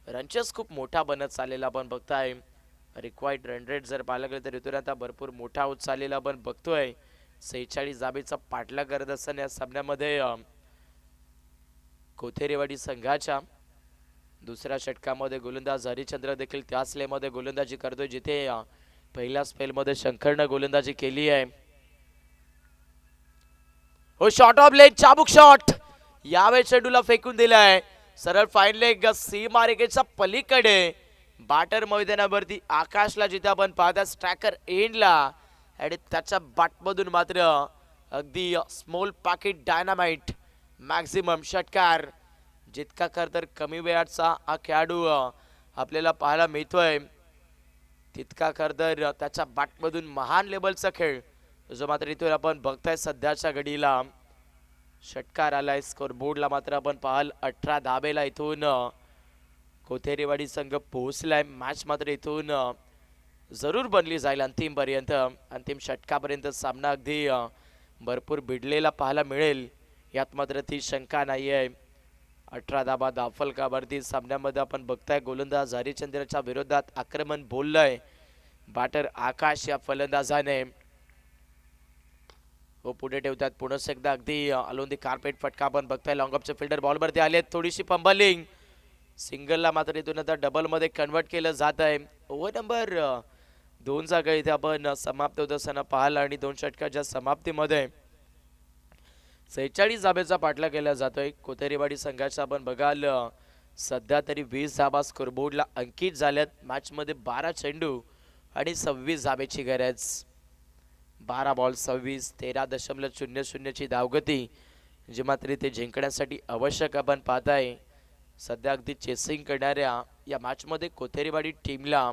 रनचेस खूप मोठा बनत चाललेला आपण बघताय. रिक्वायर्ड रन रेट जर पाहायला गेलं तर इथून आता भरपूर मोठा होत चाललेला आपण बघतोय. 46 धाबेचा पाठलाग करत असताना या सामन्यामध्ये कोथेरेवाडी संघाच्या दुसऱ्या षटकामध्ये गोलंदाज हरिश्चंद्र देखील त्याच लेमध्ये गोलंदाजी करतोय जिथे पहिल्या स्पेलमध्ये शंकरनं गोलंदाजी केली आहे. हो शॉट ऑफ लेग, चाबूक शॉट यावेळी चेंडूला फेकून दिलाय सरळ फाईन लेग सीमारेखेच्या पलीकडे. बॅटर मैदानावरती आकाशला जिथे आपण पाहता स्ट्रायकर एंडला आणि त्याच्या बॅटमधून मात्र अगदी स्मॉल पॅकेट डायनामाइट मॅक्झिमम षटकार. जितका तर कमी वेळाचा हा खेळाडू आपल्याला पाहायला मिळतोय तितका तर त्याच्या बॅटमधून महान लेवलचा खेळ जो मात्र इथून आपण बघताय सध्याच्या घडीला. षटकार आलाय स्कोर बोर्डला मात्र आपण पाहाल 18 धाबेला इथून कोथेरेवाडी संघ पोहोचलाय. मॅच मात्र इथून जरूर बनली जाईल अंतिमपर्यंत. अंतिम षटकापर्यंत सामना अगदी भरपूर भिडलेला पाहायला मिळेल यात मात्र ती शंका नाही आहे. 18 धाबा दाफलकावरती सामन्यामध्ये आपण बघताय गोलंदाज हरिश्चंद्रच्या विरोधात आक्रमण बोललंय बॅटर आकाश या फलंदाजाने. हो पुढे ठेवतात पुन्हा एकदा अगदी अलोन दी कार्पेट फटका आपण बघताय. लॉंग ऑफचे फिल्डर बॉलवरती आलेत, थोडीशी पंबलिंग. सिंगलला मात्र इथून आता डबल मध्ये कन्वर्ट केलं जात आहे. ओव्हर नंबर 2 जागा इथे आपण समाप्त होत असताना पाहाल आणि 2 षटकाच्या समाप्तीमध्ये 46 धाब्याचा पाठला केला जातोय. कोथेरेवाडी संघाचा आपण बघाल सध्या तरी 20 धाबा स्कोरबोर्डला अंकित झाल्यात. मॅच मध्ये 12 चेंडू आणि 26 धाब्याची गरज. 12 बॉल 26, 13.00 ची धावगती जी मात्र ते जिंकण्यासाठी आवश्यक आपण पाहताय. सध्या अगदी चेसिंग करणाऱ्या या मॅच मध्ये कोथेरेवाडी टीमला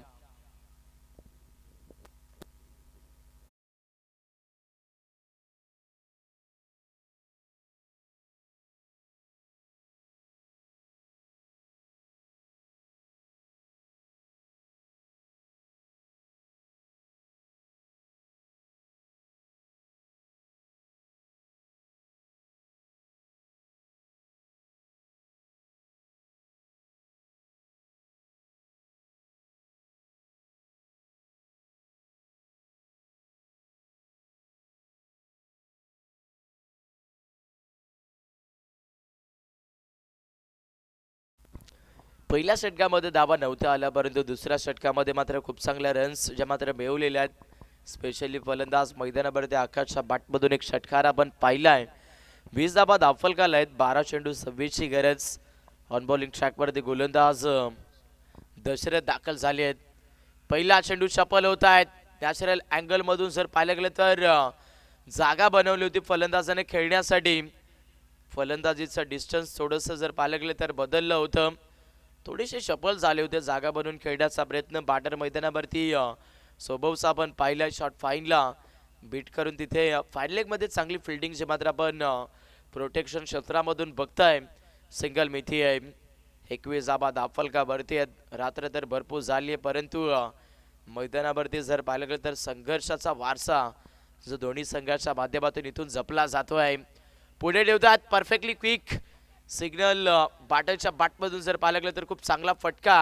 पहिल्या षटकामध्ये धावा नव्हत्या आल्या परंतु दुसऱ्या षटकामध्ये मात्र खूप चांगल्या रन्स ज्या मात्र मिळवलेल्या आहेत. स्पेशली फलंदाज मैदानावरती आकाशच्या बॅटमधून एक षटकार आपण पाहिलाय. 20 धाबा दाफलकाला आहेत, 12 चेंडू 26 ची गरज. ऑन बॉलिंग ट्रॅकवरती गोलंदाज दशरथ दाखल झाले आहेत. पहिला चेंडू चपल होत आहेत. नॅचरल अँगल मधून जर पाहिलं गेलं तर जागा बनवली होती फलंदाजाने खेळण्यासाठी. फलंदाजीचं डिस्टन्स थोडंसं जर पाहिलं गेलं तर बदललं होतं. थोडेसे शफल झाले होते जागा बनवून खेळण्याचा प्रयत्न बॅटर मैदानावरती सोबवचा आपण पाहिला. शॉट फाईनला बीट करून तिथे फाईन लेग मध्ये चांगली फिल्डिंग जे मात्र आपण प्रोटेक्शन क्षेत्रामधून बघताय. सिंगल मिथी आहे. 21 धाबा दाफलकावरती आहेत. रात्र तर भरपूर झाली आहे परंतु मैदानावरती जर पाहिलं गेलं तर संघर्षाचा वारसा जो दोन्ही संघाच्या माध्यमातून इथून जपला जातो आहे. पुढे ठेवतात परफेक्टली क्विक सिग्नल बॅटरच्या बॅटमधून जर पाहिलं गेलं तर खूप चांगला फटका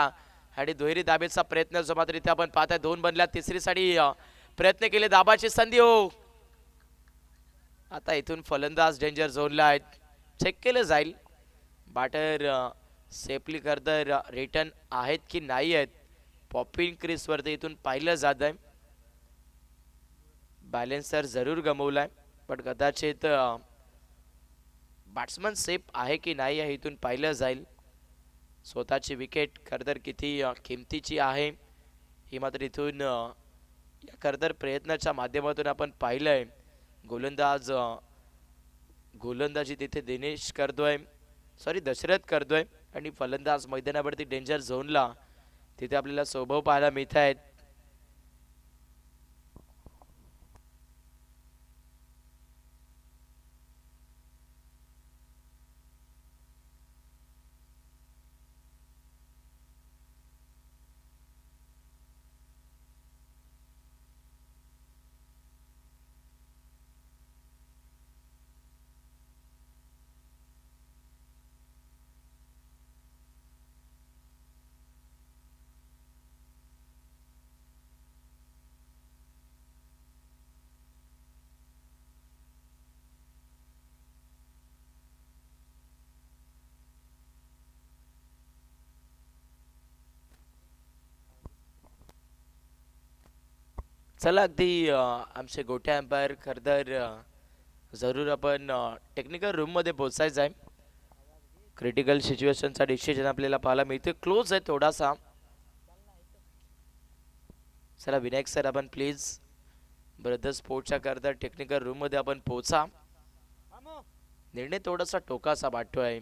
आणि दुहेरी दाबेचा प्रयत्न जो मात्र इथे आपण पाहताय. 2 बनल्या, तिसरीसाठी प्रयत्न केले, दाबाची संधी. हो आता इथून फलंदाज डेंजर झोनला आहेत. चेक केलं जाईल बॅटर सेफली करतर रिटर्न आहेत की नाही आहेत. पॉपिंग क्रीज वरती इथून पाहिलं जात आहे. बॅलेन्सर जरूर गमवलाय पण कदाचित बॅट्समन सेफ आहे की नाही आहे इथून पाहिलं जाईल. स्वतःची विकेट खरतर किती किमतीची आहे ही मात्र इथून या खरतर प्रयत्नाच्या माध्यमातून आपण पाहिलंय. गोलंदाज गोलंदाजी तिथे दिनेश करतोय, सॉरी दशरथ करतोय आणि फलंदाज मैदानावरती डेंजर झोनला तिथे आपल्याला स्वभाव पाहायला मिळत आहेत. चला अगदी आमचे गोट्या अंपायर खरं जरूर आपण टेक्निकल रूममध्ये पोचायचं आहे. क्रिटिकल सिच्युएशनचा डिसिजन आपल्याला पाहायला मिळते, क्लोज आहे थोडासा. चला विनायक सर आपण प्लीज ब्रदर स्पोर्टच्या करता टेक्निकल रूममध्ये आपण पोचा. निर्णय थोडासा टोकाचा वाटतोय.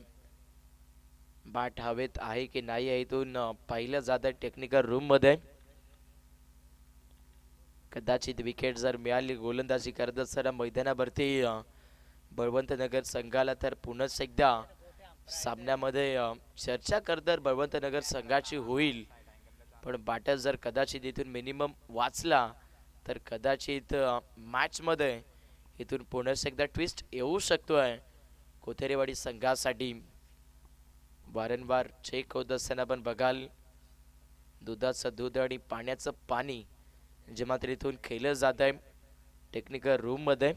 बाट हवेत आहे की नाही आहे इथून पाहिलं जातं टेक्निकल रूममध्ये. कदाचित विकेट जर मिळाली गोलंदाजी करत असताना मैदानावरती बळवंत नगर संघाला तर पुन्हा एकदा सामन्यामध्ये चर्चा करतर बळवंत नगर संघाची होईल. पण बाटा जर कदाचित इथून मिनिमम वाचला तर कदाचित मॅचमध्ये इथून पुन्हा एकदा ट्विस्ट येऊ शकतोय कोथेरेवाडी संघासाठी. वारंवार चेक होत असताना पण बघाल दुधाचं दूध आणि पाण्याचं पाणी जे मात्र इथून खेळलं जात आहे टेक्निकल रूम मध्ये.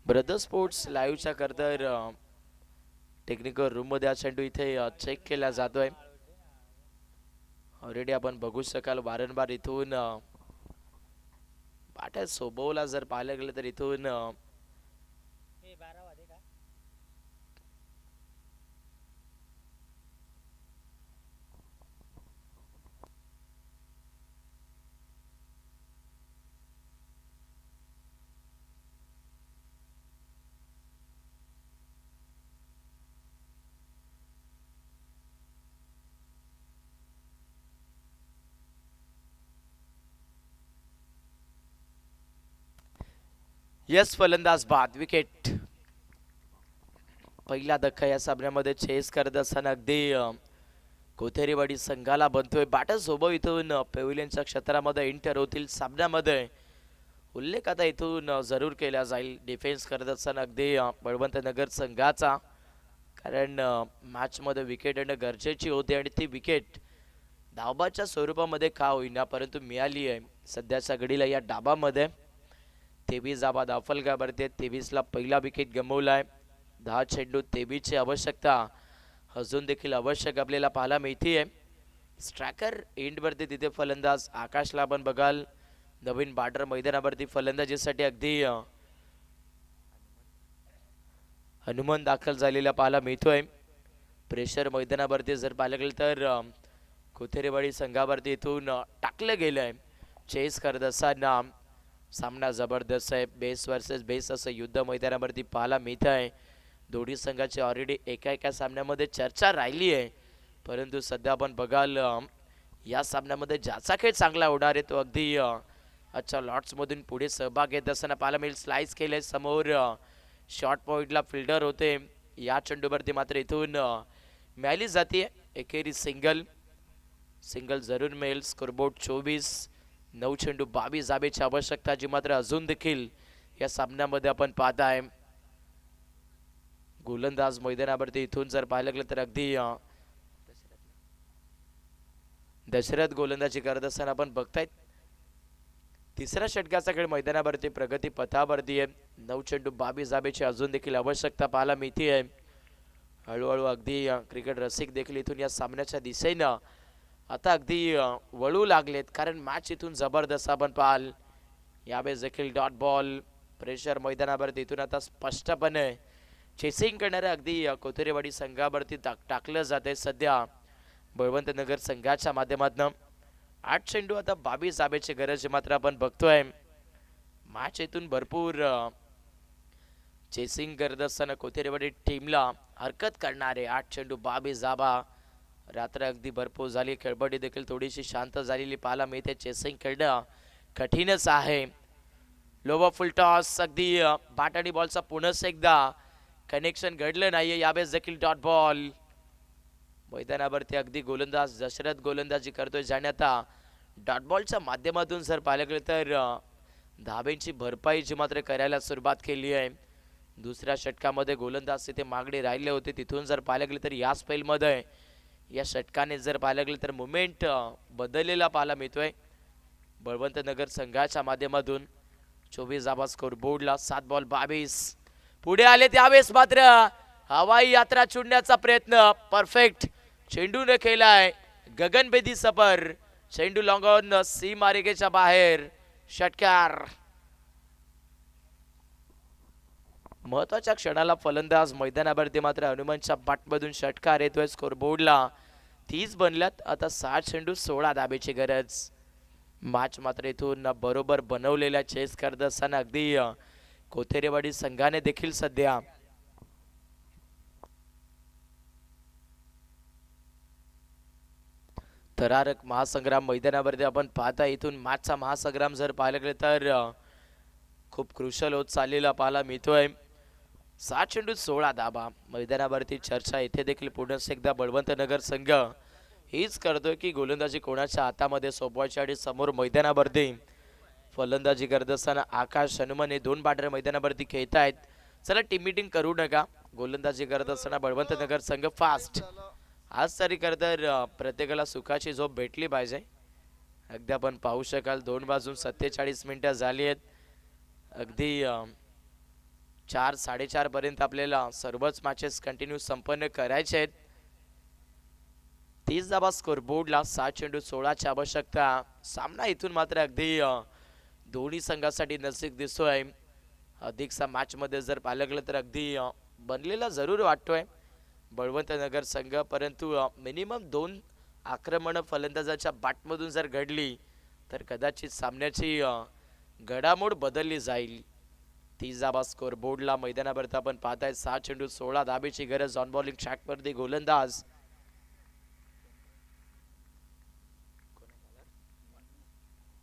ब्रदर स्पोर्ट्स लाईव्हच्या करता टेक्निकल रूम मध्ये हा चेंडू इथे चेक केला जातोय. ऑलरेडी आपण बघू शकाल वारंवार इथून बाटा सोबवला जर पाहायला गेलं तर इथून यस फलंदाज बाद विकेट. पहिला धक्का या सामन्यामध्ये चेस करत असताना अगदी कोथेरेवाडी संघाला बनतोय. बाटा सोबत इथून पेव्हिलियनच्या क्षेत्रामध्ये एंटर होतील सामन्यामध्ये उल्लेख आता इथून जरूर केला जाईल डिफेन्स करत असताना अगदी बळवंत नगर संघाचा. कारण मॅचमध्ये विकेट येणं गरजेची होती आणि ती विकेट धावबाच्या स्वरूपामध्ये का होईना परंतु मिळाली आहे सध्याच्या घडीला या डाबामध्ये. 23 धावा धावफलकावरती 23ला पहिला विकेट गमावलाय. 10 चेंडू 23ची आवश्यकता अजून देखील आवश्यक आपल्याला पाहायला मिळते. स्ट्रायकर एंडवरती तिथे फलंदाज आकाशला आपण बघाल नवीन बॉर्डर मैदानावरती फलंदाजीसाठी अगदी हनुमान दाखल झालेला पाहायला मिळतोय. प्रेशर मैदानावरती जर पाहायला गेलं तर कोथेरेवाडी संघावरती इथून टाकलं गेलंय. चेस करत असताना सामना जबरदस्त आहे. बेस वर्सेस बेस असं युद्ध मैदानावरती पाहायला मिळत आहे. दोन्ही संघाची ऑलरेडी एका एका सामन्यामध्ये चर्चा राहिली आहे परंतु सध्या आपण बघाल या सामन्यामध्ये ज्याचा खेळ चांगला होणार आहे तो अगदी अच्छा लॉट्समधून पुढे सहभाग घेत असताना पाहायला मिळेल. स्लाइस केले समोर शॉर्ट पॉईंटला फिल्डर होते. या चेंडूवरती मात्र इथून मिळाली जाते एकेरी सिंगल. सिंगल जरूर मिळेल. स्कोरबोर्ड 24. 9 चेंडू 22 धावेची आवश्यकता जी मात्र अजून देखील या सामन्यामध्ये आपण पाहत आहे. गोलंदाज मैदानावरती इथून जर पाहायला गेलं तर अगदी दशरथ गोलंदाजी करत असताना आपण बघतायत. तिसऱ्या षटकाचा खेळ मैदानावरती प्रगती पथावरती आहे. 9 चेंडू 22 धावेची अजून देखील आवश्यकता पाहायला मिळते आहे. हळूहळू अगदी क्रिकेट रसिक देखील इथून या सामन्याच्या दिशेनं आता अगदी वळू लागलेत कारण मॅच इथून जबरदस्त आपण पाहाल. यावेळेस देखील डॉट बॉल प्रेशर मैदानावरती इथून आता स्पष्टपणे चेसिंग करणाऱ्या अगदी कोथेरेवाडी संघावरती टाकलं जाते. सध्या बळवंत नगर संघाच्या माध्यमातून 8 चेंडू आता 22 धाब्याची गरज मात्र आपण बघतोय. मॅच इथून भरपूर चेसिंग करत असताना कोथेरेवाडी टीमला हरकत करणारे 8 चेंडू 22 धाबा. रात्र अगदी भरपूर झाली, खेळपट्टी देखील थोडीशी शांत झालेली पाहायला मिळते. चेसिंग खेळणं कठीणच आहे. लोवर फुल टॉस अगदी बॅट आणि बॉलचा पुन्हा एकदा कनेक्शन घडलं नाहीये. यावेळेस देखील डॉट बॉल. मैदानावरती अगदी गोलंदाज दशरथ गोलंदाजी करतोय, ज्याने आता डॉट बॉलच्या माध्यमातून जर पाहिलं गेलं तर धाब्यांची भरपाई जी मात्र करायला सुरुवात केली आहे. दुसऱ्या षटकामध्ये गोलंदाज तिथे मागणी राहिले होते, तिथून जर पाहिलं गेलं तर या स्पेलमध्ये या षटकाने जर पाहिलं गेलं तर मुवमेंट बदललेला पाहायला मिळतोय. बळवंत नगर संघाच्या माध्यमातून 24 धाबा स्कोर बोर्डला. 7 बॉल 22 पुढे आले. त्यावेळेस मात्र हवाई यात्रा चुडण्याचा प्रयत्न परफेक्ट चेंडूने केलाय. गगनभेदी सफर. चेंडू लॉंगॉन सी मार्गिकेच्या बाहेर. षटकार. महत्वाच्या क्षणाला फलंदाज मैदानावरती मात्र हनुमानच्या बॅटमधून षटकार येतोय. स्कोर बोर्डला 30 बनल्यात. आता 60 चेंडू 16 धाब्याची गरज. मॅच मात्र इथून बरोबर बनवलेल्या चेस करत असताना अगदी कोथेरेवाडी संघाने देखील सध्या थरारक महासंग्राम मैदानावरती आपण पाहता. इथून मॅचचा महासंग्राम जर पाहिलं गेलं तर खूप क्रुशल होत चाललेला पाहायला मिळतोय. 7 चेंडू 16 धाबा. मैदानावरती चर्चा इथे देखील पुन्हा एकदा बळवंत नगर संघ हीच करतोय की गोलंदाजी कोणाच्या हातामध्ये सोपवायची. आणि समोर मैदानावरती फलंदाजी करत असताना आकाश हनुमान हे 2 बॅटर मैदानावरती खेळतायत. चला टीम मीटिंग करू नका. गोलंदाजी करत असताना बळवंत नगर संघ फास्ट. आज तरी खरं तर प्रत्येकाला सुखाची झोप भेटली पाहिजे. अगदी आपण पाहू शकाल 2 वाजून 47 मिनिटं झाली आहेत. अगदी 4-4:30 पर्यंत आपल्याला सर्वच मॅचेस कंटिन्यू संपन्न करायचे आहेत. 30 धाबा स्कोर बोर्डला. 7 चेंडू 16ची आवश्यकता. सामना इथून मात्र अगदी दोन्ही संघासाठी नजीक दिसतोय. अधिकचा मॅच मध्ये जर पाहिलं गेलं तर अगदी बनलेला जरूर वाटतोय बळवंत नगर संघ. परंतु मिनिमम 2 आक्रमण फलंदाजाच्या बॅटमधून जर घडली तर कदाचित सामन्याची घडामोड बदलली जाईल. 30 धाबा स्कोर बोर्डला. मैदानावरती आपण पाहताय 6 चेंडू 16 धाब्याची गरज. ऑन बॉलिंग ट्रॅकवरती गोलंदाज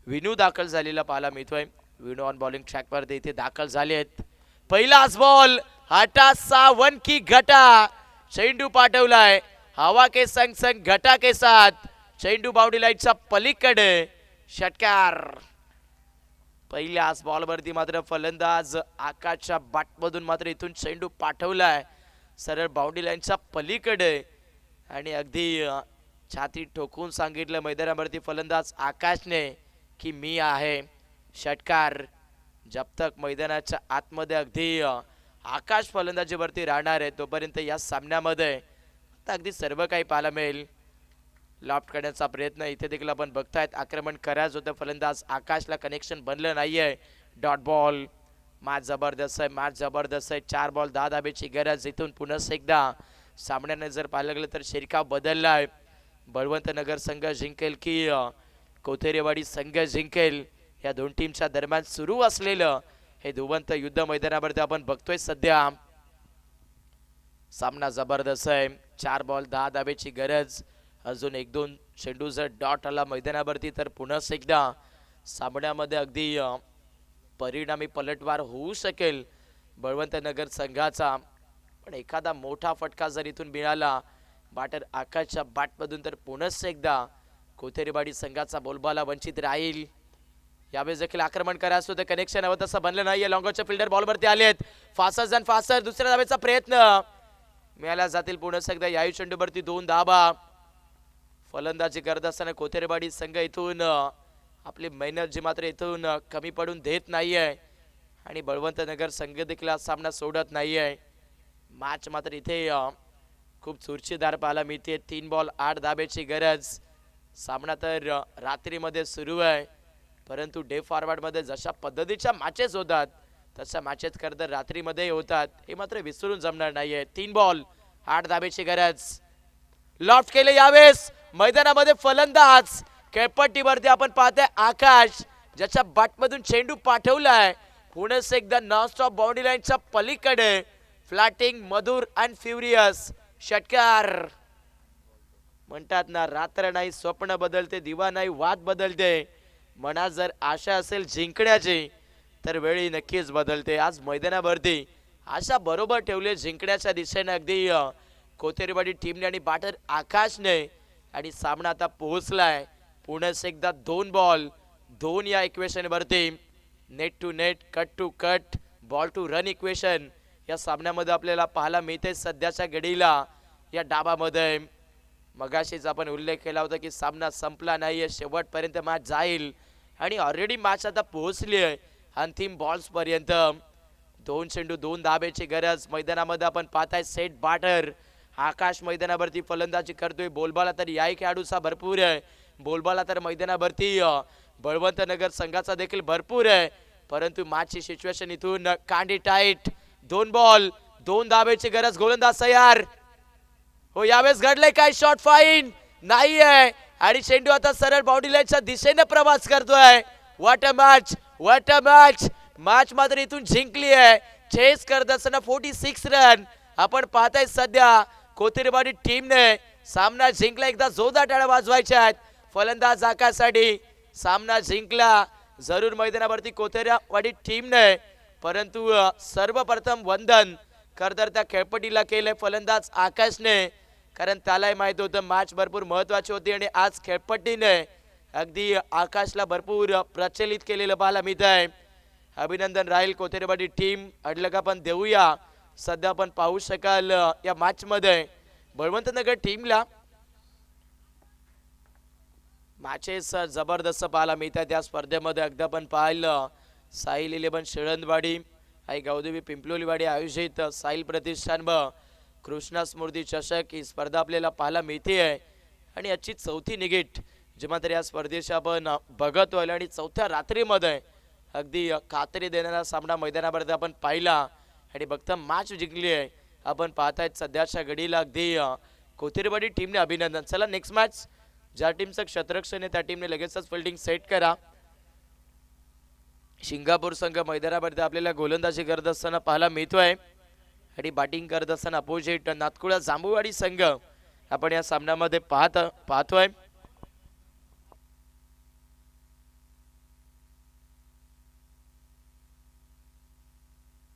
विनू दाखल झालेला पाहायला मिळतोय. विनू ऑन बॉलिंग ट्रॅकवरती इथे दाखल झाले आहेत. पहिलाच बॉल हटासा 1 की घटा. चेंडू पाठवलाय हवा के संग संग घटा के साथ. चेंडू बाउंड्री लाईनच्या पलीकडे. षटकार. पहिल्याच बॉलवरती मात्र फलंदाज आकाशच्या बॅटमधून मात्र इथून चेंडू पाठवलाय सरळ बाउंड्री लाईनच्या पलीकडे. आणि अगदी छाती ठोकून सांगितलं मैदानावरती फलंदाज आकाशने की मी आहे. षटकार. जब तक मैदानाच्या आतमध्ये अगदी आकाश फलंदाजीवरती राहणार आहे तोपर्यंत या सामन्यामध्ये अगदी सर्व काही पाहायला मिळेल. लॉफ्ट करण्याचा प्रयत्न इथे देखील आपण बघतायत. आक्रमण करायचं होतं फलंदाज आकाशला कनेक्शन बनलं नाहीये. Dot ball. मॅच जबरदस्त आहे. मॅच जबरदस्त आहे. 4 बॉल 10 धाब्याची गरज. इथून पुन्हा एकदा सामन्याने जर पाहिलं गेलं तर शिरकाव बदललाय. बळवंत नगर संघ जिंकेल की कोथेरेवाडी संघ जिंकेल या 2 टीमच्या दरम्यान सुरू असलेलं हे दुवंत युद्ध मैदानावरती आपण बघतोय सध्या. सामना जबरदस्त आहे. 4 बॉल 10 धाब्याची गरज. अजून 1-2 चेंडू जर डॉट आला मैदानावरती तर पुन्हा एकदा सामन्यामध्ये अगदी परिणामी पलटवार होऊ शकेल बळवंत नगर संघाचा. पण एखादा मोठा फटका जर इथून मिळाला बॅटर आकाशच्या बॅटमधून तर पुन्हा एकदा कोथेरेवाडी संघाचा बोलबाला वंचित राहील. यावेळेस देखील आक्रमण करायचं होतं. कनेक्शन हवं तसं बनलं नाहीये. लॉंगॉनचे फिल्डर बॉलवरती आलेत. Faster and faster. दुसऱ्या धाब्याचा प्रयत्न मिळाला जातील पुन्हा एकदा. याही चेंडूवरती 2 धाबा. फलंदाजी करत असताना कोथेरेवाडी संघ इथून आपली मेहनत जी मात्र इथून कमी पडून देत नाहीये. आणि बळवंत नगर संघ देखील हा सामना सोडत नाहीये. मॅच मात्र इथे खूप चुरशीदार पाहायला मिळते. 3 बॉल 8 धाब्याची गरज. सामना तर रात्रीमध्ये सुरू आहे परंतु डे फॉरवर्डमध्ये जशा पद्धतीच्या मॅचेस होतात तशा मॅचेस खरं तर रात्रीमध्ये होतात. हे मात्र विसरून जमणार नाहीये. 3 बॉल 8 धाब्याची गरज. लॉफ्ट केले यावेळेस मैदानामध्ये फलंदाज खेळपट्टीवरती आपण पाहतोय आकाश, ज्याच्या बॅटमधून चेंडू पाठवलाय पुन्हा एकदा नॉनस्टॉप बाउंड्री लाईनच्या पलीकडे. फ्लॅटिंग मधुर अँड फ्युरियस षटकार. म्हणतात ना, रात्र नाही स्वप्न बदलते, दिवा नाही वाद बदलते. मनात जर आशा असेल जिंकण्याची तर वेळी नक्कीच बदलते. आज मैदानावरती आशा बरोबर ठेवले जिंकण्याच्या दिशेने अगदी कोथेरवाडी टीमने आणि बॅटर आकाशने. आणि सामना आता पोहोचलाय पुन्हा एकदा 2 बॉल 2 या इक्वेशन वरती. Net to net, cut to cut, ball to run equation या सामन्यामध्ये आपल्याला पाहायला मिळते सध्याच्या घडीला या डाबामध्ये. मगाशीच आपण उल्लेख केला होता की सामना संपला नाहीये, शेवटपर्यंत मॅच जाईल आणि ऑलरेडी मॅच आता पोहोचली आहे अंतिम बॉल्स पर्यंत. 2 चेंडू 2 धाब्याची गरज. मैदानामध्ये आपण पाहताय सेट बॅटर आकाश मैदानावरती फलंदाजी करतोय. बोलबाला तर याही खेळाडूचा भरपूर आहे. बोलबाला तर मैदानावरती बळवंत नगर संघाचा देखील भरपूर आहे. परंतु मॅचची सिच्युएशन इथून कांडी टाईट. 2 बॉल 2 धाब्याची गरज. गोलंदाज तयार. हो, यावेळेस घडलंय काय? शॉट फाईन नाहीये आणि चेंडू आता सरळ बाउंड्री लाईनच्या दिशेने प्रवास करतोय. What a match, what a match. Match मात्र इथून जिंकली आहे. चेस करत असताना 46 रन आपण पाहताय सध्या कोथेरवाडी टीमने सामना जिंकला. एकदा जोरदार टाळ्या वाजवायच्या आहेत फलंदाज आकाशसाठी. सामना जिंकला जरूर मैदानावरती कोथेरवाडी टीमने, परंतु सर्वप्रथम वंदन खरतर त्या खेळपट्टीला केलंय फलंदाज आकाशने. कारण त्यालाही माहित होतं मॅच भरपूर महत्वाची होती आणि आज खेळपट्टीने अगदी आकाशला भरपूर प्रचलित केलेलं पाहायला मिळत आहे. अभिनंदन राहील कोथेरवाडी टीम. अडलका पण देऊया. सध्या आपण पाहू शकाल या मॅच मध्ये बळवंत नगर टीमला मॅचेस जबरदस्त पाहायला मिळतात. या स्पर्धेमध्ये अगदी आपण पाहिलं साहिल 11 शिळंदवाडी आणि गौदेवी पिंपलोलीवाडी आयोजित साहिल प्रतिष्ठान व कृष्णा स्मृती चषक ही स्पर्धा आपल्याला पाहायला मिळते आहे. आणि याची 4थी निगेट जेव्हा तर या स्पर्धेशी आपण बघतोय आणि 4थ्या रात्रीमध्ये अगदी खात्री देणारा सामना मैदानावर आपण पाहिला आणि बघता मॅच जिंकली आहे. आपण पाहतायत सध्याच्या घडीला अगदी कोथेरवाडी टीमने अभिनंदन. चला नेक्स्ट मॅच ज्या टीमचं क्षेत्ररक्षण आहे त्या टीमने लगेचच फिल्डिंग सेट करा. सिंगापूर संघ मैदानावरती आपल्याला गोलंदाजी करत असताना पाहायला मिळतोय आणि बॅटिंग करत असताना अपोजिट नातकुळा जांभूवाडी संघ आपण या सामन्यामध्ये पाहतोय.